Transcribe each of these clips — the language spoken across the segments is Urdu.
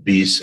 20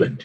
20।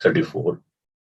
34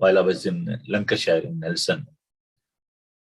while I was in Lancashire in Nelson,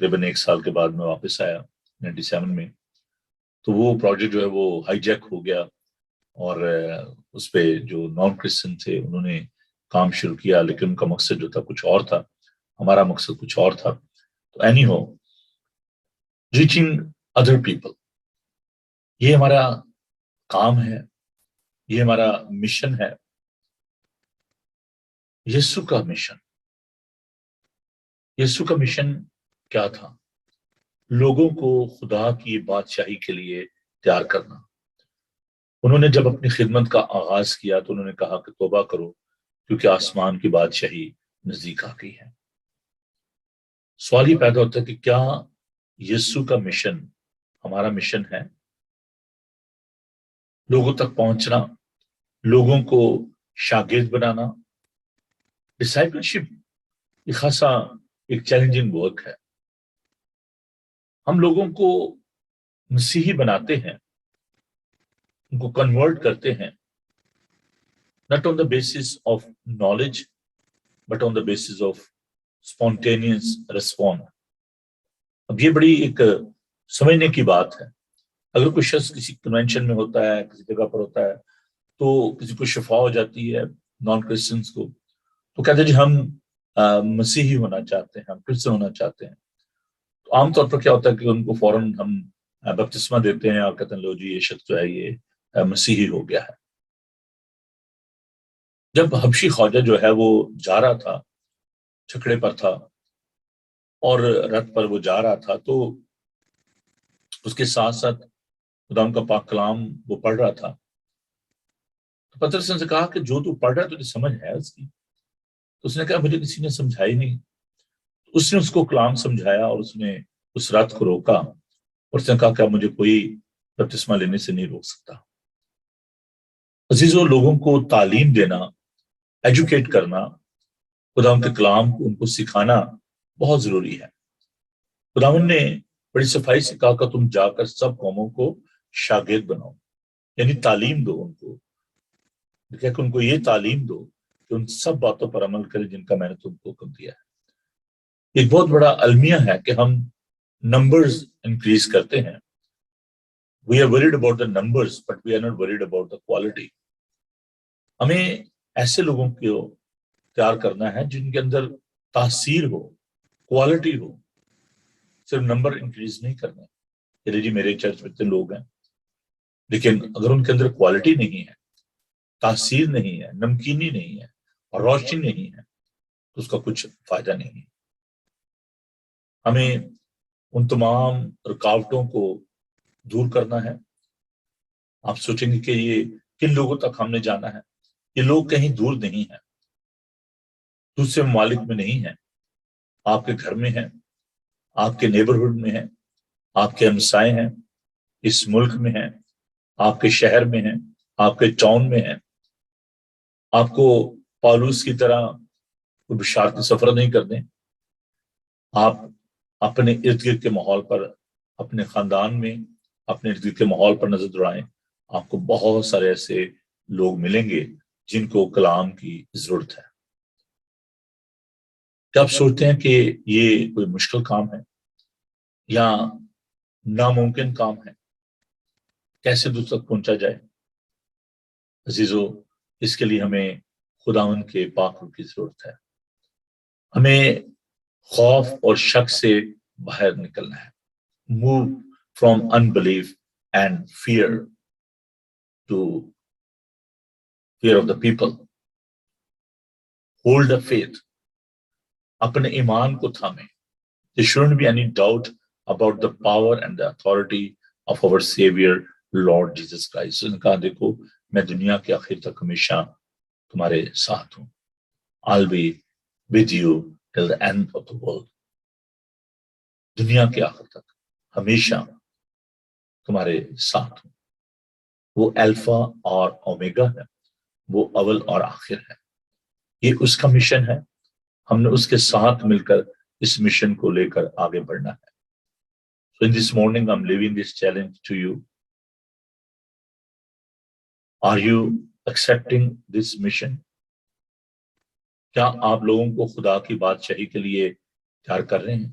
تقریباً 1 سال کے بعد میں واپس آیا 97 میں. تو وہ پروجیکٹ جو ہے وہ ہائی جیک ہو گیا اور اس پہ جو نان کرسچن تھے انہوں نے کام شروع کیا، لیکن ان کا مقصد جو تھا کچھ اور تھا، ہمارا مقصد کچھ اور تھا. تو اینی ہو، ریچنگ ادر پیپل یہ ہمارا کام ہے، یہ ہمارا مشن ہے. یسوع کا مشن، یسوع کا مشن کیا تھا؟ لوگوں کو خدا کی بادشاہی کے لیے تیار کرنا. انہوں نے جب اپنی خدمت کا آغاز کیا تو انہوں نے کہا کہ توبہ کرو کیونکہ آسمان کی بادشاہی نزدیک آ گئی ہے. سوال یہ پیدا ہوتا ہے کہ کیا یسوع کا مشن ہمارا مشن ہے؟ لوگوں تک پہنچنا، لوگوں کو شاگرد بنانا. ڈسائپلشپ یہ خاصا ایک چیلنجنگ ورک ہے. ہم لوگوں کو مسیحی بناتے ہیں، ان کو کنورٹ کرتے ہیں، not on the basis of knowledge but on the basis of spontaneous response. اب یہ بڑی ایک سمجھنے کی بات ہے. اگر کوئی شخص کسی کنونشن میں ہوتا ہے، کسی جگہ پر ہوتا ہے، تو کسی کو شفا ہو جاتی ہے نان کرسچنس کو، تو کہتے ہیں جی ہم مسیحی ہونا چاہتے ہیں، ہم کرسچن ہونا چاہتے ہیں. تو عام طور پر کیا ہوتا ہے کہ ان کو فوراً ہم بپتسمہ دیتے ہیں اور کہتے ہیں لو جی یہ شخص جو ہے یہ مسیحی ہو گیا ہے. جب حبشی خواجہ جو ہے وہ جا رہا تھا، چھکڑے پر تھا اور رتھ پر وہ جا رہا تھا، تو اس کے ساتھ ساتھ خدا کا پاک کلام وہ پڑھ رہا تھا. تو پترس نے سے کہا کہ جو تو پڑھ رہا ہے تجھے سمجھ ہے اس کی؟ تو اس نے کہا مجھے کسی نے سمجھائی نہیں. اس نے اس کو کلام سمجھایا اور اس نے اس رات کو روکا اور اس نے کہا کہ مجھے کوئی بپتسمہ لینے سے نہیں روک سکتا. عزیزوں، لوگوں کو تعلیم دینا، ایجوکیٹ کرنا، خدا کے کلام کو ان کو سکھانا بہت ضروری ہے. خداوند نے بڑی صفائی سے کہا کہ تم جا کر سب قوموں کو شاگرد بناؤ، یعنی تعلیم دو ان کو، کہ ان کو یہ تعلیم دو کہ ان سب باتوں پر عمل کرے جن کا میں نے تم کو حکم دیا ہے. ایک بہت بڑا المیہ ہے کہ ہم نمبرز انکریز کرتے ہیں. We are worried about the numbers, but we are not worried about the quality. ہمیں ایسے لوگوں کو تیار کرنا ہے جن کے اندر تاثیر ہو، کوالٹی ہو. صرف نمبر انکریز نہیں کرنا کہ جی میرے چرچ میں اتنے لوگ ہیں، لیکن اگر ان کے اندر کوالٹی نہیں ہے، تاثیر نہیں ہے، نمکینی نہیں ہے اور روشنی نہیں ہے تو اس کا کچھ فائدہ نہیں ہے. ہمیں ان تمام رکاوٹوں کو دور کرنا ہے. آپ سوچیں گے کہ یہ کن لوگوں تک ہم نے جانا ہے؟ یہ لوگ کہیں دور نہیں ہیں، دوسرے ممالک میں نہیں ہیں، آپ کے گھر میں ہیں، آپ کے نیبرہڈ میں ہیں، آپ کے ہمسائے ہیں، اس ملک میں ہیں، آپ کے شہر میں ہیں، آپ کے ٹاؤن میں ہیں. آپ کو پالوس کی طرح کوئی بشارتی سفر نہیں کرنے. آپ اپنے ارد گرد کے ماحول پر، اپنے خاندان میں، اپنے ارد گرد کے ماحول پر نظر دوڑائیں. آپ کو بہت سارے ایسے لوگ ملیں گے جن کو کلام کی ضرورت ہے. کیا آپ سوچتے ہیں کہ یہ کوئی مشکل کام ہے یا ناممکن کام ہے؟ کیسے دوسرے تک پہنچا جائے؟ عزیزو، اس کے لیے ہمیں خداوند کے پاک روح کی ضرورت ہے. ہمیں خوف اور شک سے باہر نکلنا ہے. Move from unbelief and fear to fear of the people. Hold the faith. اپنے ایمان کو تھامیں. There shouldn't be any doubt about the power and the authority of our Savior Lord Jesus Christ. اس نے کہا دیکھو میں دنیا کے آخر تک ہمیشہ تمہارے ساتھ ہوں. I'll be with you till the end of the world. دنیا کے آخر تک ہمیشہ تمہارے ساتھ ہوں. وہ الفا اور اومیگا ہے، وہ اول اور آخر ہے. یہ اس کا مشن ہے. ہم نے اس کے ساتھ مل کر اس مشن کو لے کر آگے بڑھنا ہے. So in this morning I'm leaving this challenge to you. Are you accepting this mission? کیا آپ لوگوں کو خدا کی بادشاہی کے لیے تیار کر رہے ہیں؟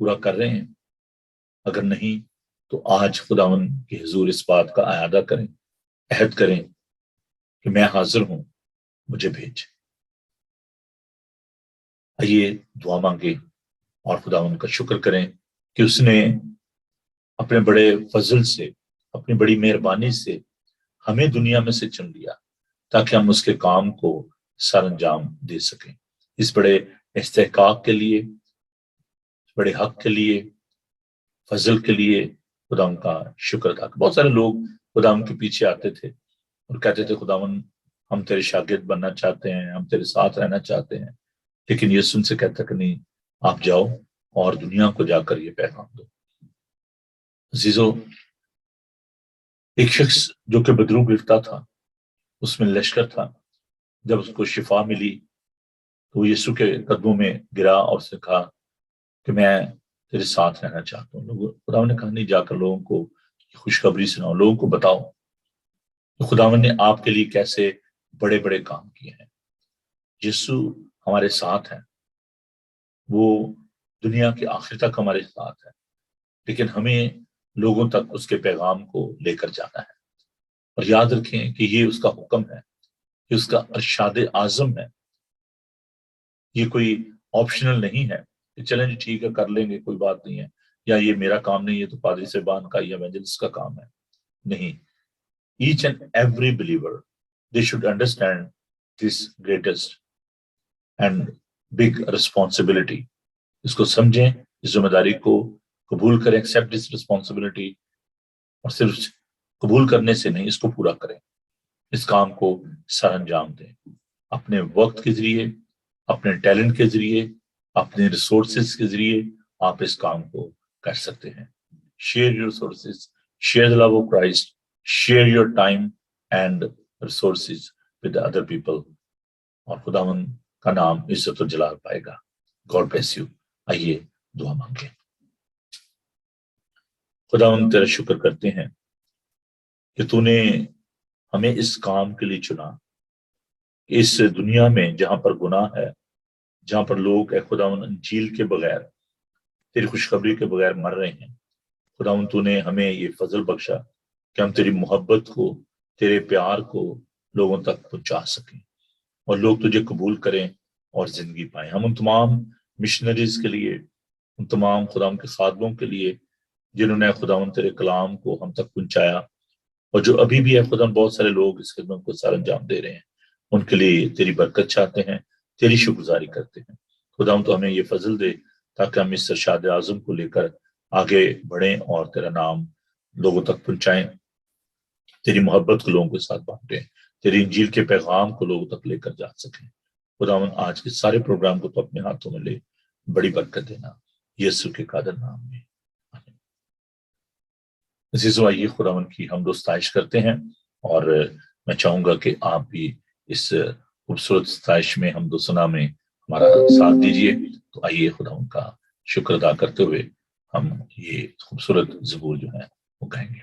پورا کر رہے ہیں؟ اگر نہیں تو آج خداوند کے حضور اس بات کا اعادہ کریں، عہد کریں کہ میں حاضر ہوں، مجھے بھیج۔ آئیے دعا مانگے اور خداوند کا شکر کریں کہ اس نے اپنے بڑے فضل سے، اپنی بڑی مہربانی سے ہمیں دنیا میں سے چن لیا تاکہ ہم اس کے کام کو سر انجام دے سکیں۔ اس بڑے استحقاق کے لیے، بڑے حق کے لیے، فضل کے لیے خداوند کا شکر ادا کریں۔ بہت سارے لوگ خداوند کے پیچھے آتے تھے اور کہتے تھے خداوند ہم تیرے شاگرد بننا چاہتے ہیں، ہم تیرے ساتھ رہنا چاہتے ہیں، لیکن یسوع ان سے کہتا کہ نہیں، آپ جاؤ اور دنیا کو جا کر یہ پیغام دو۔ عزیزو، ایک شخص جو کہ بدرو گرفتہ تھا، اس میں لشکر تھا، جب اس کو شفا ملی تو وہ یسوع کے قدموں میں گرا اور اس نے کہا کہ میں تیرے ساتھ رہنا چاہتا ہوں۔ خداوند نے کہا نہیں، جا کر لوگوں کو خوشخبری سناؤ، لوگوں کو بتاؤ کہ خداوند نے آپ کے لیے کیسے بڑے بڑے کام کیے ہیں۔ یسوع ہمارے ساتھ ہیں، وہ دنیا کے آخر تک ہمارے ساتھ ہے، لیکن ہمیں لوگوں تک اس کے پیغام کو لے کر جانا ہے۔ اور یاد رکھیں کہ یہ اس کا حکم ہے، کہ اس کا ارشاد اعظم ہے، یہ کوئی آپشنل نہیں ہے کہ چلیں جی ٹھیک ہے کر لیں گے، کوئی بات نہیں ہے، یا یہ میرا کام نہیں ہے تو پادری صاحبان کا یا ایونجلسٹ کا کام ہے۔ نہیں، each and every believer they should understand this greatest and big responsibility. اس کو سمجھیں، اس ذمہ داری کو قبول کریں، ایکسیپٹ دس ریسپانسبلٹی، اور صرف قبول کرنے سے نہیں، اس کو پورا کریں، اس کام کو سر انجام دیں، اپنے وقت کے ذریعے، اپنے ٹیلنٹ کے ذریعے، اپنے ریسورسز کے ذریعے آپ اس کام کو کر سکتے ہیں۔ Share your resources, share the love of Christ, share your time and resources with other people, اور خداوند کا نام عزت و جلال پائے گا۔ God bless you. آئیے دعا مانگیں۔ خداوند تیرا شکر کرتے ہیں کہ تو نے ہمیں اس کام کے لیے چنا، اس دنیا میں جہاں پر گناہ ہے، جہاں پر لوگ اے خداوند انجیل کے بغیر، تیری خوشخبری کے بغیر مر رہے ہیں، خداوند تو نے ہمیں یہ فضل بخشا کہ ہم تیری محبت کو، تیرے پیار کو لوگوں تک پہنچا سکیں، اور لوگ تجھے قبول کریں اور زندگی پائیں۔ ہم ان تمام مشنریز کے لیے، ان تمام خداوند کے خادموں کے لیے جنہوں نے خداوند تیرے کلام کو ہم تک پہنچایا، اور جو ابھی بھی ہے خداوند بہت سارے لوگ اس خدمت کو سر انجام دے رہے ہیں، ان کے لیے تیری برکت چاہتے ہیں، تیری شکر گزاری کرتے ہیں۔ خداوند تو ہمیں یہ فضل دے تاکہ ہم اس ارشاد اعظم کو لے کر آگے بڑھیں اور تیرا نام لوگوں تک پہنچائیں، تیری محبت کو لوگوں کے ساتھ بانٹیں، تیری انجیل کے پیغام کو لوگوں تک لے کر جا سکیں۔ خداوند آج کے سارے پروگرام کو تو اپنے ہاتھوں میں لے، بڑی برکت دینا، یسوع کے قادر نام میں۔ عزیزو، آئیے خداوند کی حمد و ستائش کرتے ہیں، اور میں چاہوں گا کہ آپ بھی اس خوبصورت ستائش میں، حمد و ثنا میں ہمارا ساتھ دیجیے۔ تو آئیے خداوند کا شکر ادا کرتے ہوئے ہم یہ خوبصورت زبور جو ہے وہ گائیں گے۔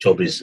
24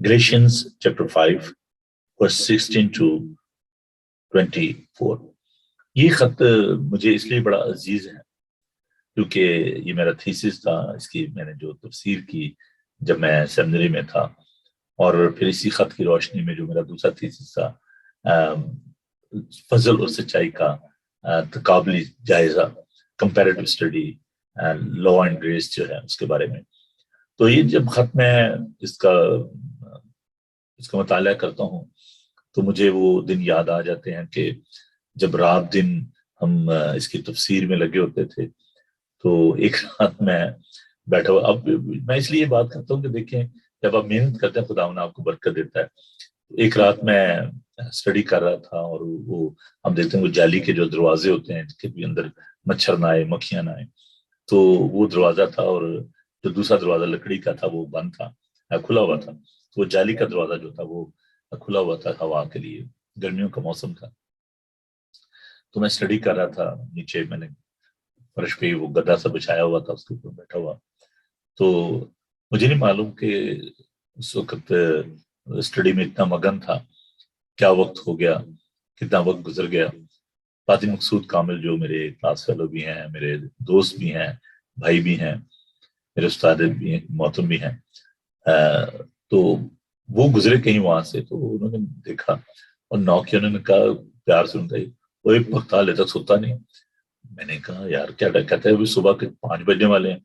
Galatians chapter 5 verse 16 to 24. یہ خط مجھے اس لیے بڑا عزیز ہے کیونکہ یہ میرا تھیسس تھا، اس کی میں نے جو تفسیر کی جب میں سیمنری میں تھا، اور پھر اسی خط کی روشنی میں جو میرا دوسرا تھیسس تھا فضل اور سچائی کا تقابلی جائزہ، comparative study law and grace جو ہے اس کے بارے میں، تو یہ جب خط میں اس کا مطالعہ کرتا ہوں تو مجھے وہ دن یاد آ جاتے ہیں کہ جب رات دن ہم اس کی تفسیر میں لگے ہوتے تھے، تو ایک رات میں بیٹھا ہوا، اب میں اس لیے بات کرتا ہوں کہ دیکھیں جب آپ محنت کرتے ہیں خدا انہیں آپ کو برکت دیتا ہے۔ ایک رات میں اسٹڈی کر رہا تھا اور وہ ہم دیکھتے ہیں وہ جالی کے جو دروازے ہوتے ہیں کہ بھی اندر مچھر نہ آئے، مکھیاں نہ آئے، تو وہ دروازہ تھا اور جو دوسرا دروازہ لکڑی کا تھا وہ بند تھا، کھلا ہوا تھا، تو وہ جالی کا دروازہ جو تھا وہ کھلا ہوا تھا ہوا کے لیے، گرمیوں کا موسم تھا۔ تو میں اسٹڈی کر رہا تھا، نیچے میں نے فرش پہ وہ گدا سا بچھایا ہوا تھا، اس کے اوپر بیٹھا ہوا، تو مجھے نہیں معلوم کہ اس وقت اسٹڈی میں اتنا مگن تھا، کیا وقت ہو گیا، کتنا وقت گزر گیا۔ فاطم مقصود کامل جو میرے کلاس فیلو بھی ہیں، میرے دوست بھی ہیں، بھائی بھی ہیں، میرے استاد بھی ہیں، محترم بھی ہیں، تو وہ گزرے کہیں وہاں سے، تو انہوں نے دیکھا اور نوک کیا، انہوں نے کہا پیار سے ان کا وہ ایک پختہ لے تک سوتا نہیں۔ میں نے کہا یار کیا کہتا ہے، ابھی صبح کے 5 بجنے والے ہیں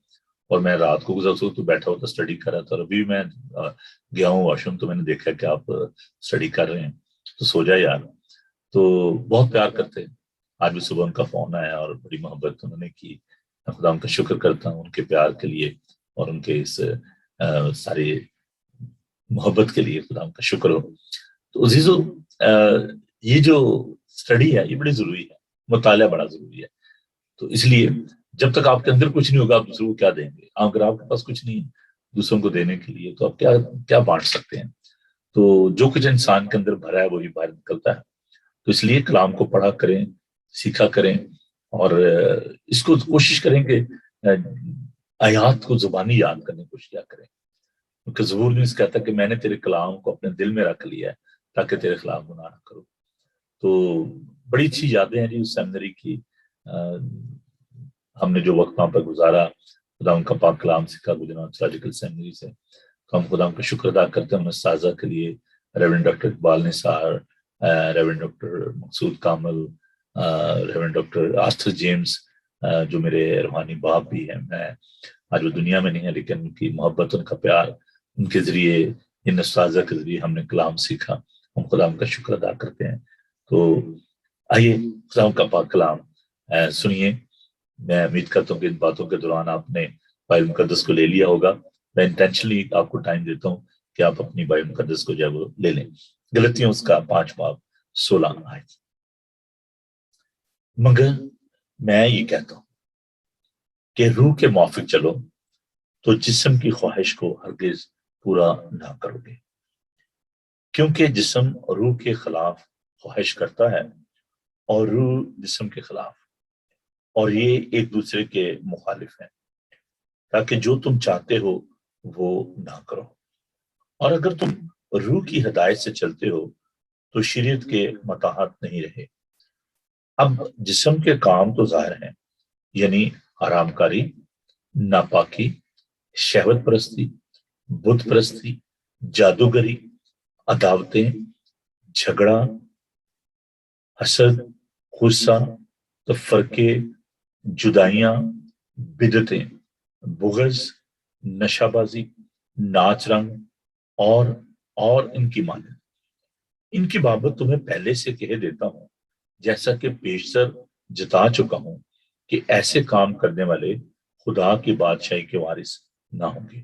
اور میں رات کو گزر تو بیٹھا ہوا تھا اسٹڈی کر رہا تھا، اور ابھی میں گیا ہوں واش روم تو میں نے دیکھا کہ آپ اسٹڈی کر رہے ہیں، تو سو جائے یار۔ تو بہت پیار کرتے، آج بھی صبح ان کا فون آیا اور بڑی محبت انہوں نے کی، میں خدا ان کا شکر کرتا ہوں ان کے پیار کے لیے اور ان کے اس ساری محبت کے لیے، خدا ان کا شکر ہو۔ تو عزیزو یہ جو اسٹڈی ہے یہ بڑی ضروری ہے، مطالعہ بڑا ضروری ہے، تو اس لیے جب تک آپ کے اندر کچھ نہیں ہوگا آپ دوسروں کو کیا دیں گے؟ اگر آپ کے پاس کچھ نہیں ہے دوسروں کو دینے کے لیے تو آپ کیا بانٹ سکتے ہیں؟ تو جو کچھ انسان کے اندر بھرا ہے وہی باہر نکلتا ہے، تو اس لیے کلام کو پڑھا کریں، سیکھا کریں، اور اس کو کوشش کریں کہ آیات کو زبانی یاد کرنے کی کوشش کیا کریں، کیونکہ زبور نے اس کہتا ہے کہ میں نے تیرے کلام کو اپنے دل میں رکھ لیا ہے تاکہ تیرے خلاف گناہ نہ کروں۔ تو بڑی اچھی یادیں ہیں جی اس سیمنری کی، ہم نے جو وقت وہاں پر گزارا، خدا ان کا پاک کلام سکھا گجرا تھیولوجیکل سیمنری سے، تو ہم خدا ان کا شکر ادا کرتے ہیں۔ اساتذہ کے لیے ریورنڈ ڈاکٹر اقبال نثار، ریورنڈ ڈاکٹر مقصود کامل، ریورنڈ ڈاکٹر آرتھر جیمز جو میرے روحانی باپ بھی ہیں، میں آج وہ دنیا میں نہیں ہے لیکن ان کی محبت، ان کا پیار، ان کے ذریعے، ان اساتذہ کے ذریعے ہم نے کلام سیکھا، ہم خدا ان کا شکر ادا کرتے ہیں۔ تو آئیے خدا ان کا پاک کلام سنیے۔ میں امید کرتا ہوں کہ ان باتوں کے دوران آپ نے بائبل مقدس کو لے لیا ہوگا۔ میں انٹینشنلی آپ کو ٹائم دیتا ہوں کہ آپ اپنی بائبل مقدس کو جو ہے وہ لے لیں۔ غلطیوں اس کا 5 باب 16 آیت۔ مگر میں یہ کہتا ہوں کہ روح کے موافق چلو تو جسم کی خواہش کو ہرگز پورا نہ کرو گے، کیونکہ جسم روح کے خلاف خواہش کرتا ہے اور روح جسم کے خلاف، اور یہ ایک دوسرے کے مخالف ہیں، تاکہ جو تم چاہتے ہو وہ نہ کرو۔ اور اگر تم روح کی ہدایت سے چلتے ہو تو شریعت کے متاحت نہیں رہے۔ اب جسم کے کام تو ظاہر ہیں، یعنی حرام کاری، ناپاکی، شہوت پرستی، بت پرستی، جادوگری، عداوتیں، جھگڑا، حسد، غصہ، تفرقے، جدائیاں، بدعتیں، بغض، نشہ بازی، ناچ رنگ اور ان کی مانند، ان کی بابت تمہیں پہلے سے کہہ دیتا ہوں، جیسا کہ پیشتر جتا چکا ہوں، کہ ایسے کام کرنے والے خدا کی بادشاہی کے وارث نہ ہوں گے۔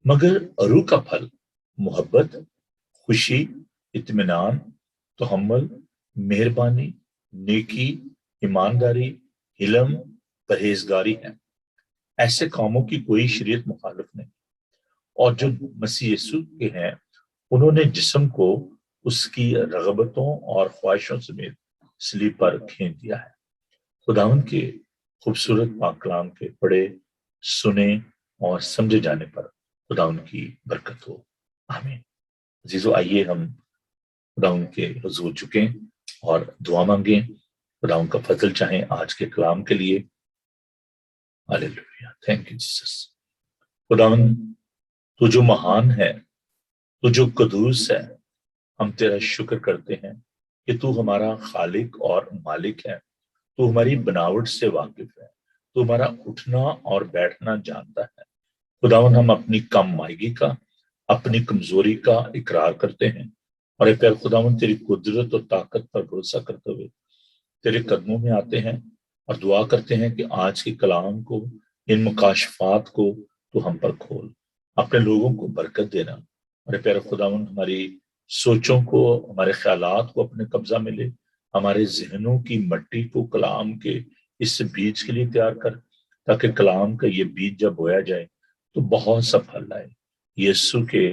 مگر روح کا پھل محبت، خوشی، اطمینان، تحمل، مہربانی، نیکی، ایمانداری، علم، پرہیزگاری ہے۔ ایسے کاموں کی کوئی شریعت مخالف نہیں، اور جو مسیح یسوع کے ہیں انہوں نے جسم کو اس کی رغبتوں اور خواہشوں سمیت صلیب پر کھینچ دیا ہے۔ خداوند کے خوبصورت پاک کلام کے پڑھے، سنے اور سمجھے جانے پر خداوند کی برکت ہو، آمین۔ عزیزو آئیے ہم خداوند کے حضور جھکیں اور دعا مانگیں۔ خدا کا فضل چاہیں آج کے کلام کے لیے. ہاللیلویا. Thank you Jesus. خداوند تو جو مہان ہے، تو جو قدوس ہے، ہم تیرا شکر کرتے ہیں کہ تو ہمارا خالق اور مالک ہے. تو ہماری بناوٹ سے واقف ہے، تو ہمارا اٹھنا اور بیٹھنا جانتا ہے. خداوند ہم اپنی کم مائگی کا، اپنی کمزوری کا اقرار کرتے ہیں، اور اے پیارے خداوند تیری قدرت اور طاقت پر بھروسہ کرتے ہوئے تیرے قدموں میں آتے ہیں اور دعا کرتے ہیں کہ آج کے کلام کو، ان مکاشفات کو تو ہم پر کھول، اپنے لوگوں کو برکت دینا. اور اے پیارے خداوند ہماری سوچوں کو، ہمارے خیالات کو اپنے قبضہ میں لے، ہمارے ذہنوں کی مٹی کو کلام کے اس بیج کے لیے تیار کر، تاکہ کلام کا یہ بیج جب بویا جائے تو بہت سا پھل لائے. یسوع کے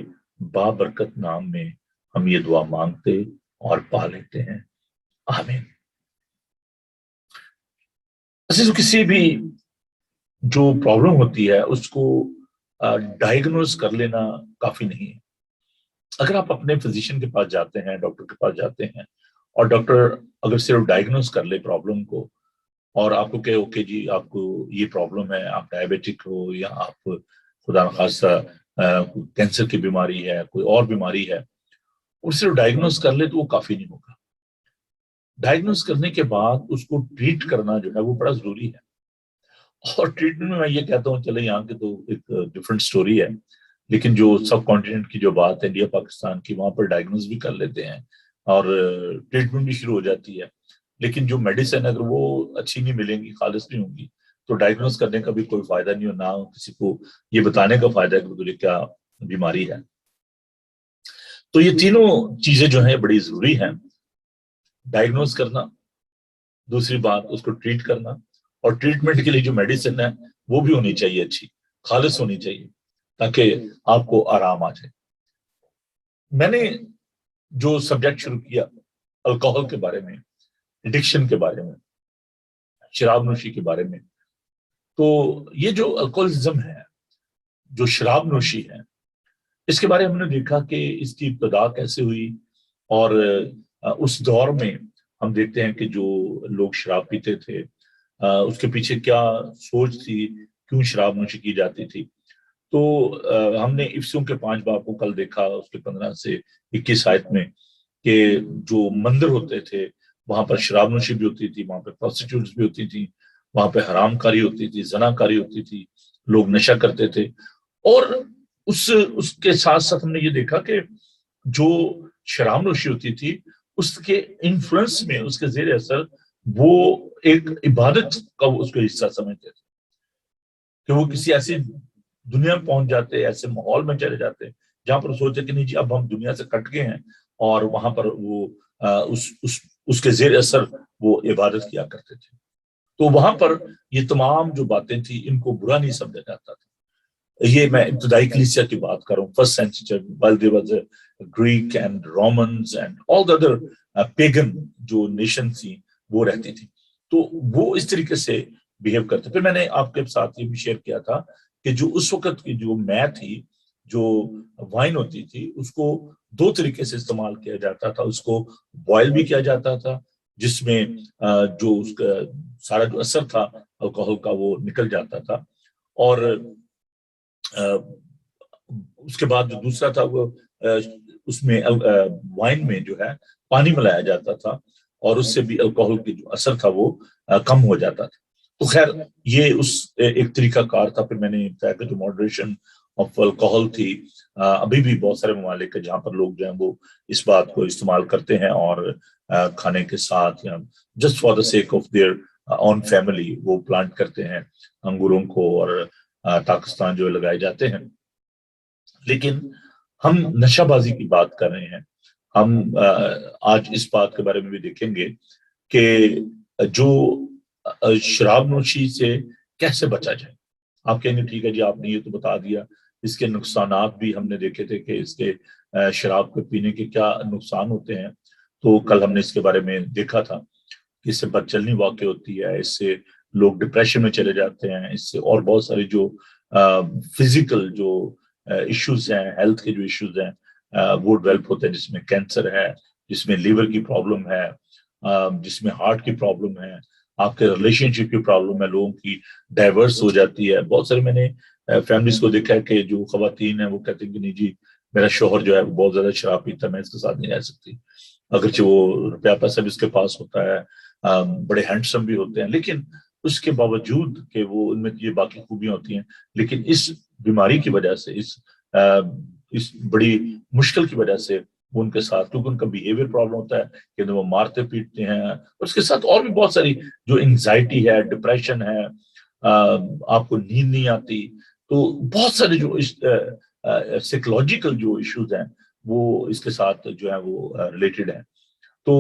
بابرکت نام میں ہم یہ دعا مانگتے اور پا لیتے ہیں. آمین. عزیزو، کسی بھی جو پرابلم ہوتی ہے اس کو ڈائگنوز کر لینا کافی نہیں ہے. اگر آپ اپنے فزیشین کے پاس جاتے ہیں، ڈاکٹر کے پاس جاتے ہیں، اور ڈاکٹر اگر صرف ڈائگنوز کر لے پرابلم کو اور آپ کو کہ اوکے جی آپ کو یہ پرابلم ہے، آپ ڈائبیٹک ہو یا آپ خدا نخواستہ کینسر کی بیماری ہے، کوئی اور بیماری ہے، اور صرف ڈائگنوز کر لے تو وہ کافی نہیں ہوگا. ڈائگنوز کرنے کے بعد اس کو ٹریٹ کرنا جو ہے وہ بڑا ضروری ہے. اور ٹریٹمنٹ میں یہ کہتا ہوں، چلے یہاں کے تو ایک ڈفرنٹ سٹوری ہے، لیکن جو سب کانٹیننٹ کی جو بات ہے، انڈیا پاکستان کی، وہاں پر ڈائگنوز بھی کر لیتے ہیں اور ٹریٹمنٹ بھی شروع ہو جاتی ہے. لیکن جو میڈیسن اگر وہ اچھی نہیں ملیں گی، خالص نہیں ہوں گی، تو ڈائگنوز کرنے کا بھی کوئی فائدہ نہیں، ہو نہ کسی کو یہ بتانے کا فائدہ ہے کہ تجھے کیا بیماری ہے. تو یہ تینوں چیزیں جو ہیں بڑی ضروری ہیں. ڈائگنوز کرنا، دوسری بات اس کو ٹریٹ کرنا، اور ٹریٹمنٹ کے لیے جو میڈیسن ہے وہ بھی ہونی چاہیے، اچھی خالص ہونی چاہیے، تاکہ آپ کو آرام آ جائے. میں نے جو سبجیکٹ شروع کیا الکوہل کے بارے میں، ایڈکشن کے بارے میں، شراب نوشی کے بارے میں، تو یہ جو الکوہلزم ہے، جو شراب نوشی ہے، اس کے بارے میں ہم نے دیکھا کہ اس کی ابتدا کیسے ہوئی، اور اس دور میں ہم دیکھتے ہیں کہ جو لوگ شراب پیتے تھے اس کے پیچھے کیا سوچ تھی، کیوں شراب نوشی کی جاتی تھی. تو ہم نے افسیوں کے 5 باب کو کل دیکھا، اس کے 15 سے 21 آیت میں، کہ جو مندر ہوتے تھے وہاں پر شراب نوشی بھی ہوتی تھی، وہاں پہ پروسٹیٹیوٹس بھی ہوتی تھی، وہاں پہ حرام کاری ہوتی تھی، زنا کاری ہوتی تھی، لوگ نشہ کرتے تھے. اور اس کے ساتھ ساتھ ہم نے یہ دیکھا کہ جو شراب نوشی ہوتی تھی اس کے انفلوئنس میں، اس کے زیر اثر وہ ایک عبادت کا اس کو حصہ سمجھتے تھے، کہ وہ کسی ایسی دنیا میں پہنچ جاتے، ایسے ماحول میں چلے جاتے جہاں پر سوچتے کہ نہیں جی اب ہم دنیا سے کٹ گئے ہیں، اور وہاں پر وہ اس کے زیر اثر وہ عبادت کیا کرتے تھے. تو وہاں پر یہ تمام جو باتیں تھیں ان کو برا نہیں سمجھا جاتا تھا. یہ میں ابتدائی کلیسیا کی بات کروں، first century, Greek and Romans and all other pagan جو نیشن تھی وہ رہتی تھی، تو وہ اس طریقے سے بیہیو کرتے. پھر میں نے آپ کے ساتھ یہ بھی شیئر کیا تھا کہ جو اس وقت کی جو میں تھی، جو وائن ہوتی تھی، اس کو 2 طریقے سے استعمال کیا جاتا تھا. اس کو بوائل بھی کیا جاتا تھا، جس میں جو اس کا سارا جو اثر تھا الکوہل کا وہ نکل جاتا تھا، اور اس کے بعد جو دوسرا تھا وہ اس میں وائن میں جو ہے پانی ملایا جاتا تھا، اور اس سے بھی الکوہل کی جو اثر تھا وہ کم ہو جاتا تھا. تو خیر یہ اس ایک طریقہ کار تھا. پھر میں نے بتایا کہ جو ماڈریشن آف الکوہل تھی، ابھی بھی بہت سارے ممالک ہیں جہاں پر لوگ جو ہیں وہ اس بات کو استعمال کرتے ہیں، اور کھانے کے ساتھ یا just for the sake of their own family وہ پلانٹ کرتے ہیں انگوروں کو، اور پاکستان جو لگائے جاتے ہیں. لیکن ہم نشہ بازی کی بات کر رہے ہیں. ہم آج اس بات کے بارے میں بھی دیکھیں گے کہ جو شراب نوشی سے کیسے بچا جائے. آپ کہیں گے ٹھیک ہے جی آپ نے یہ تو بتا دیا، اس کے نقصانات بھی ہم نے دیکھے تھے کہ اس کے شراب کے پینے کے کیا نقصان ہوتے ہیں. تو کل ہم نے اس کے بارے میں دیکھا تھا کہ اس سے بد چلنی واقع ہوتی ہے، اس سے لوگ ڈپریشن میں چلے جاتے ہیں، اس سے اور بہت سارے جو فزیکل جو ایشوز ہیں، ہیلتھ کے جو ایشوز ہیں وہ ڈیولپ ہوتے ہیں، جس میں کینسر ہے، جس میں لیور کی پرابلم ہے، جس میں ہارٹ کی پرابلم ہے، آپ کے ریلیشن شپ کی پرابلم ہے، لوگوں کی ڈائیورس ہو جاتی ہے. بہت سارے میں نے فیملیز کو دیکھا ہے کہ جو خواتین ہیں وہ کہتے ہیں کہ نہیں جی میرا شوہر جو ہے وہ بہت زیادہ شراب پیتا ہے، میں اس کے ساتھ نہیں رہ سکتی. اگرچہ وہ روپیہ پیسہ بھی اس کے پاس ہوتا ہے، بڑے ہینڈسم بھی ہوتے ہیں، لیکن اس کے باوجود کہ وہ ان میں یہ باقی خوبیاں ہوتی ہیں، لیکن اس بیماری کی وجہ سے، اس بڑی مشکل کی وجہ سے وہ ان کے ساتھ، کیونکہ ان کا بیہیویئر پرابلم ہوتا ہے کہ وہ مارتے پیٹتے ہیں. اور اس کے ساتھ اور بھی بہت ساری جو انگزائٹی ہے، ڈپریشن ہے، آپ کو نیند نہیں آتی. تو بہت سارے جو سائیکولوجیکل جو ایشوز ہیں وہ اس کے ساتھ جو ہے وہ ریلیٹڈ ہیں. تو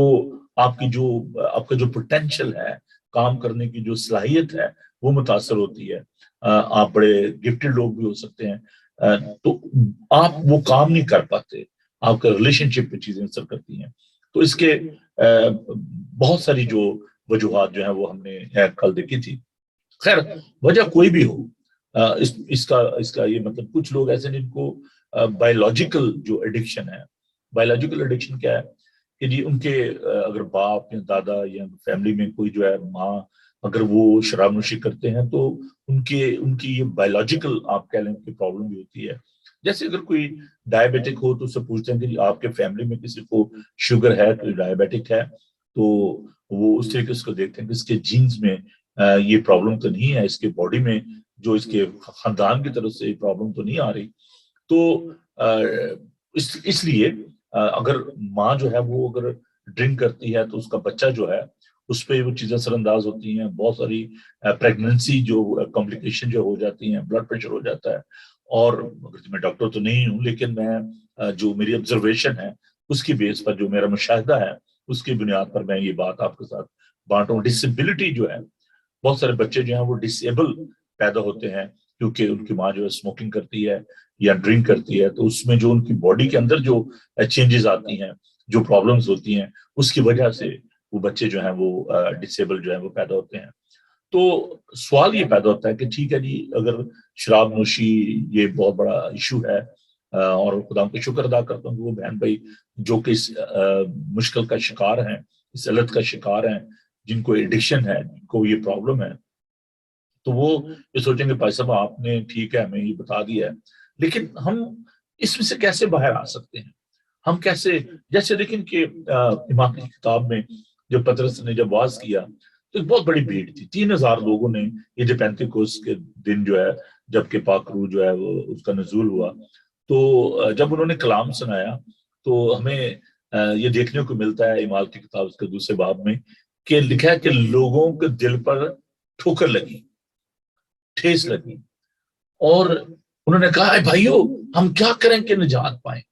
آپ کا جو پوٹینشیل ہے، کام کرنے کی جو صلاحیت ہے وہ متاثر ہوتی ہے. آپ بڑے گفٹڈ لوگ بھی ہو سکتے ہیں، تو آپ وہ کام نہیں کر پاتے، آپ کا ریلیشن شپ پہ چیزیں اثر کرتی ہیں. تو اس کے بہت ساری جو وجوہات جو ہیں وہ ہم نے کل دیکھی تھی. خیر وجہ کوئی بھی ہو، اس کا یہ مطلب کچھ لوگ ایسے جن کو بایولوجیکل جو ایڈکشن ہے. بایولوجیکل ایڈکشن کیا ہے کہ جی ان کے اگر باپ یا دادا یا فیملی میں کوئی جو ہے ماں اگر وہ شراب نوشی کرتے ہیں تو ان کی یہ بایولوجیکل آپ کہہ لیں کہ پرابلم بھی ہوتی ہے. جیسے اگر کوئی ڈائبیٹک ہو تو اس سے پوچھتے ہیں کہ آپ کے فیملی میں کسی کو شوگر ہے، کوئی ڈائبیٹک ہے، تو وہ اس طریقے سے دیکھتے ہیں کہ اس کے جینز میں یہ پرابلم تو نہیں ہے، اس کے باڈی میں جو اس کے خاندان کی طرف سے یہ پرابلم تو نہیں آ رہی. تو اس لیے اگر ماں جو ہے وہ اگر ڈرنک کرتی ہے تو اس کا بچہ جو ہے اس پہ وہ چیزیں اثر انداز ہوتی ہیں. بہت ساری پریگننسی جو کمپلیکیشن جو ہو جاتی ہیں، بلڈ پریشر ہو جاتا ہے. اور میں ڈاکٹر تو نہیں ہوں، لیکن میں جو میری آبزرویشن ہے اس کی بیس پر، جو میرا مشاہدہ ہے اس کی بنیاد پر میں یہ بات آپ کے ساتھ بانٹوں. ڈسیبلٹی جو ہے، بہت سارے بچے جو ہیں وہ ڈسیبل پیدا ہوتے ہیں کیونکہ ان کی ماں جو ہے اسموکنگ کرتی ہے یا ڈرنک کرتی ہے. تو اس میں جو ان کی باڈی کے اندر جو چینجز آتی ہیں، جو پرابلمز ہوتی ہیں، اس کی وجہ سے وہ بچے جو ہیں وہ ڈسیبل جو ہیں وہ پیدا ہوتے ہیں. تو سوال یہ پیدا ہوتا ہے کہ ٹھیک ہے جی اگر شراب نوشی یہ بہت بڑا ایشو ہے، اور خدا کا شکر ادا کرتا ہوں کہ وہ بہن بھائی جو کہ اس مشکل کا شکار ہیں، اس علت کا شکار ہیں، جن کو ایڈکشن ہے، جن کو یہ پرابلم ہے، تو وہ یہ سوچیں گے بھائی صاحب آپ نے ٹھیک ہے ہمیں یہ بتا دیا ہے، لیکن ہم اس میں سے کیسے باہر آ سکتے ہیں؟ ہم کیسے؟ جیسے دیکھیں کہ امام کی کتاب میں جب پطرس نے جب واعظ کیا تو ایک بہت بڑی بھیڑ تھی، 3000 لوگوں نے. یہ جو پینتیکوس کے دن جو ہے جب کہ پاک روح جو ہے وہ اس کا نزول ہوا، تو جب انہوں نے کلام سنایا تو ہمیں یہ دیکھنے کو ملتا ہے امام کی کتاب اس کے دوسرے باب میں کہ لکھا ہے کہ لوگوں کے دل پر ٹھوکر لگی، ٹھیس لگی، اور انہوں نے کہا اے بھائیو ہم کیا کریں کہ نجات پائیں،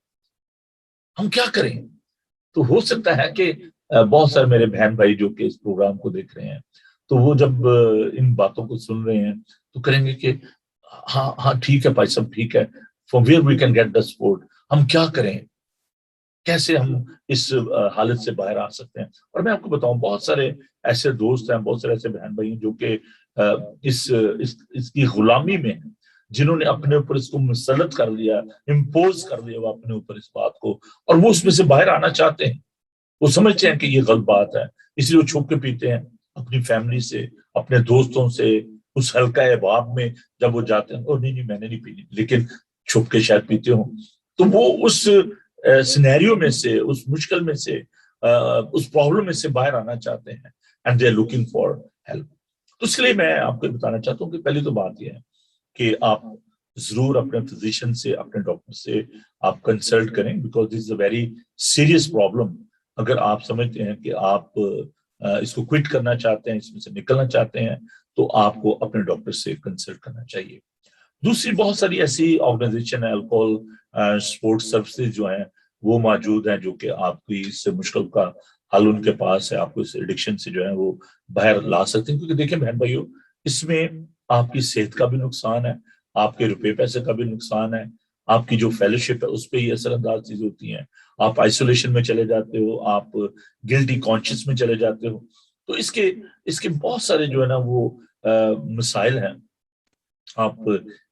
ہم کیا کریں؟ تو ہو سکتا ہے کہ بہت سارے میرے بہن بھائی جو کہ اس پروگرام کو دیکھ رہے ہیں تو وہ جب ان باتوں کو سن رہے ہیں تو کریں گے کہ ہاں ہاں ٹھیک ہے بھائی صاحب ٹھیک ہے، from where we can get the support، ہم کیا کریں، کیسے ہم اس حالت سے باہر آ سکتے ہیں؟ اور میں آپ کو بتاؤں بہت سارے ایسے دوست ہیں، بہت سارے ایسے بہن بھائی ہیں جو کہ اس کی غلامی میں ہیں، جنہوں نے اپنے اوپر اس کو مسلط کر لیا، امپوز کر لیا وہ اپنے اوپر اس بات کو، اور وہ اس میں سے باہر آنا چاہتے ہیں. وہ سمجھتے ہیں کہ یہ غلط بات ہے، اس لیے وہ چھپ کے پیتے ہیں اپنی فیملی سے، اپنے دوستوں سے. اس حلقہ احباب میں جب وہ جاتے ہیں اور نہیں میں نے نہیں پینی، لیکن چھپ کے شاید پیتے ہوں. تو وہ اس سینیریو میں سے، اس مشکل میں سے، اس پرابلم میں سے باہر آنا چاہتے ہیں and they are looking for help. تو اس لیے میں آپ کو بتانا چاہتا ہوں کہ پہلی تو بات یہ ہے کہ آپ ضرور اپنے فزیشین سے، اپنے ڈاکٹر سے آپ کنسلٹ کریں، because this is a very serious problem. اگر آپ سمجھتے ہیں کہ آپ اس کو کوئٹ کرنا چاہتے ہیں، اس میں سے نکلنا چاہتے ہیں، تو آپ کو اپنے ڈاکٹر سے کنسلٹ کرنا چاہیے. دوسری بہت ساری ایسی آرگنائزیشن ہے، الکوہول سپورٹ سروسز جو ہیں وہ موجود ہیں، جو کہ آپ کی اس مشکل کا حل ان کے پاس ہے، آپ کو اس ایڈکشن سے جو ہے وہ باہر لا سکتے ہیں. کیونکہ دیکھیں بہن بھائیو، اس میں آپ کی صحت کا بھی نقصان ہے، آپ کے روپے پیسے کا بھی نقصان ہے، آپ کی جو فیلوشپ ہے اس پہ ہی اثر انداز چیزیں ہوتی ہیں، آپ آئسولیشن میں چلے جاتے ہو، آپ گلٹی کانشیس میں چلے جاتے ہو. تو اس کے بہت سارے جو ہے نا وہ مسائل ہیں. آپ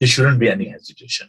there shouldn't be any hesitation,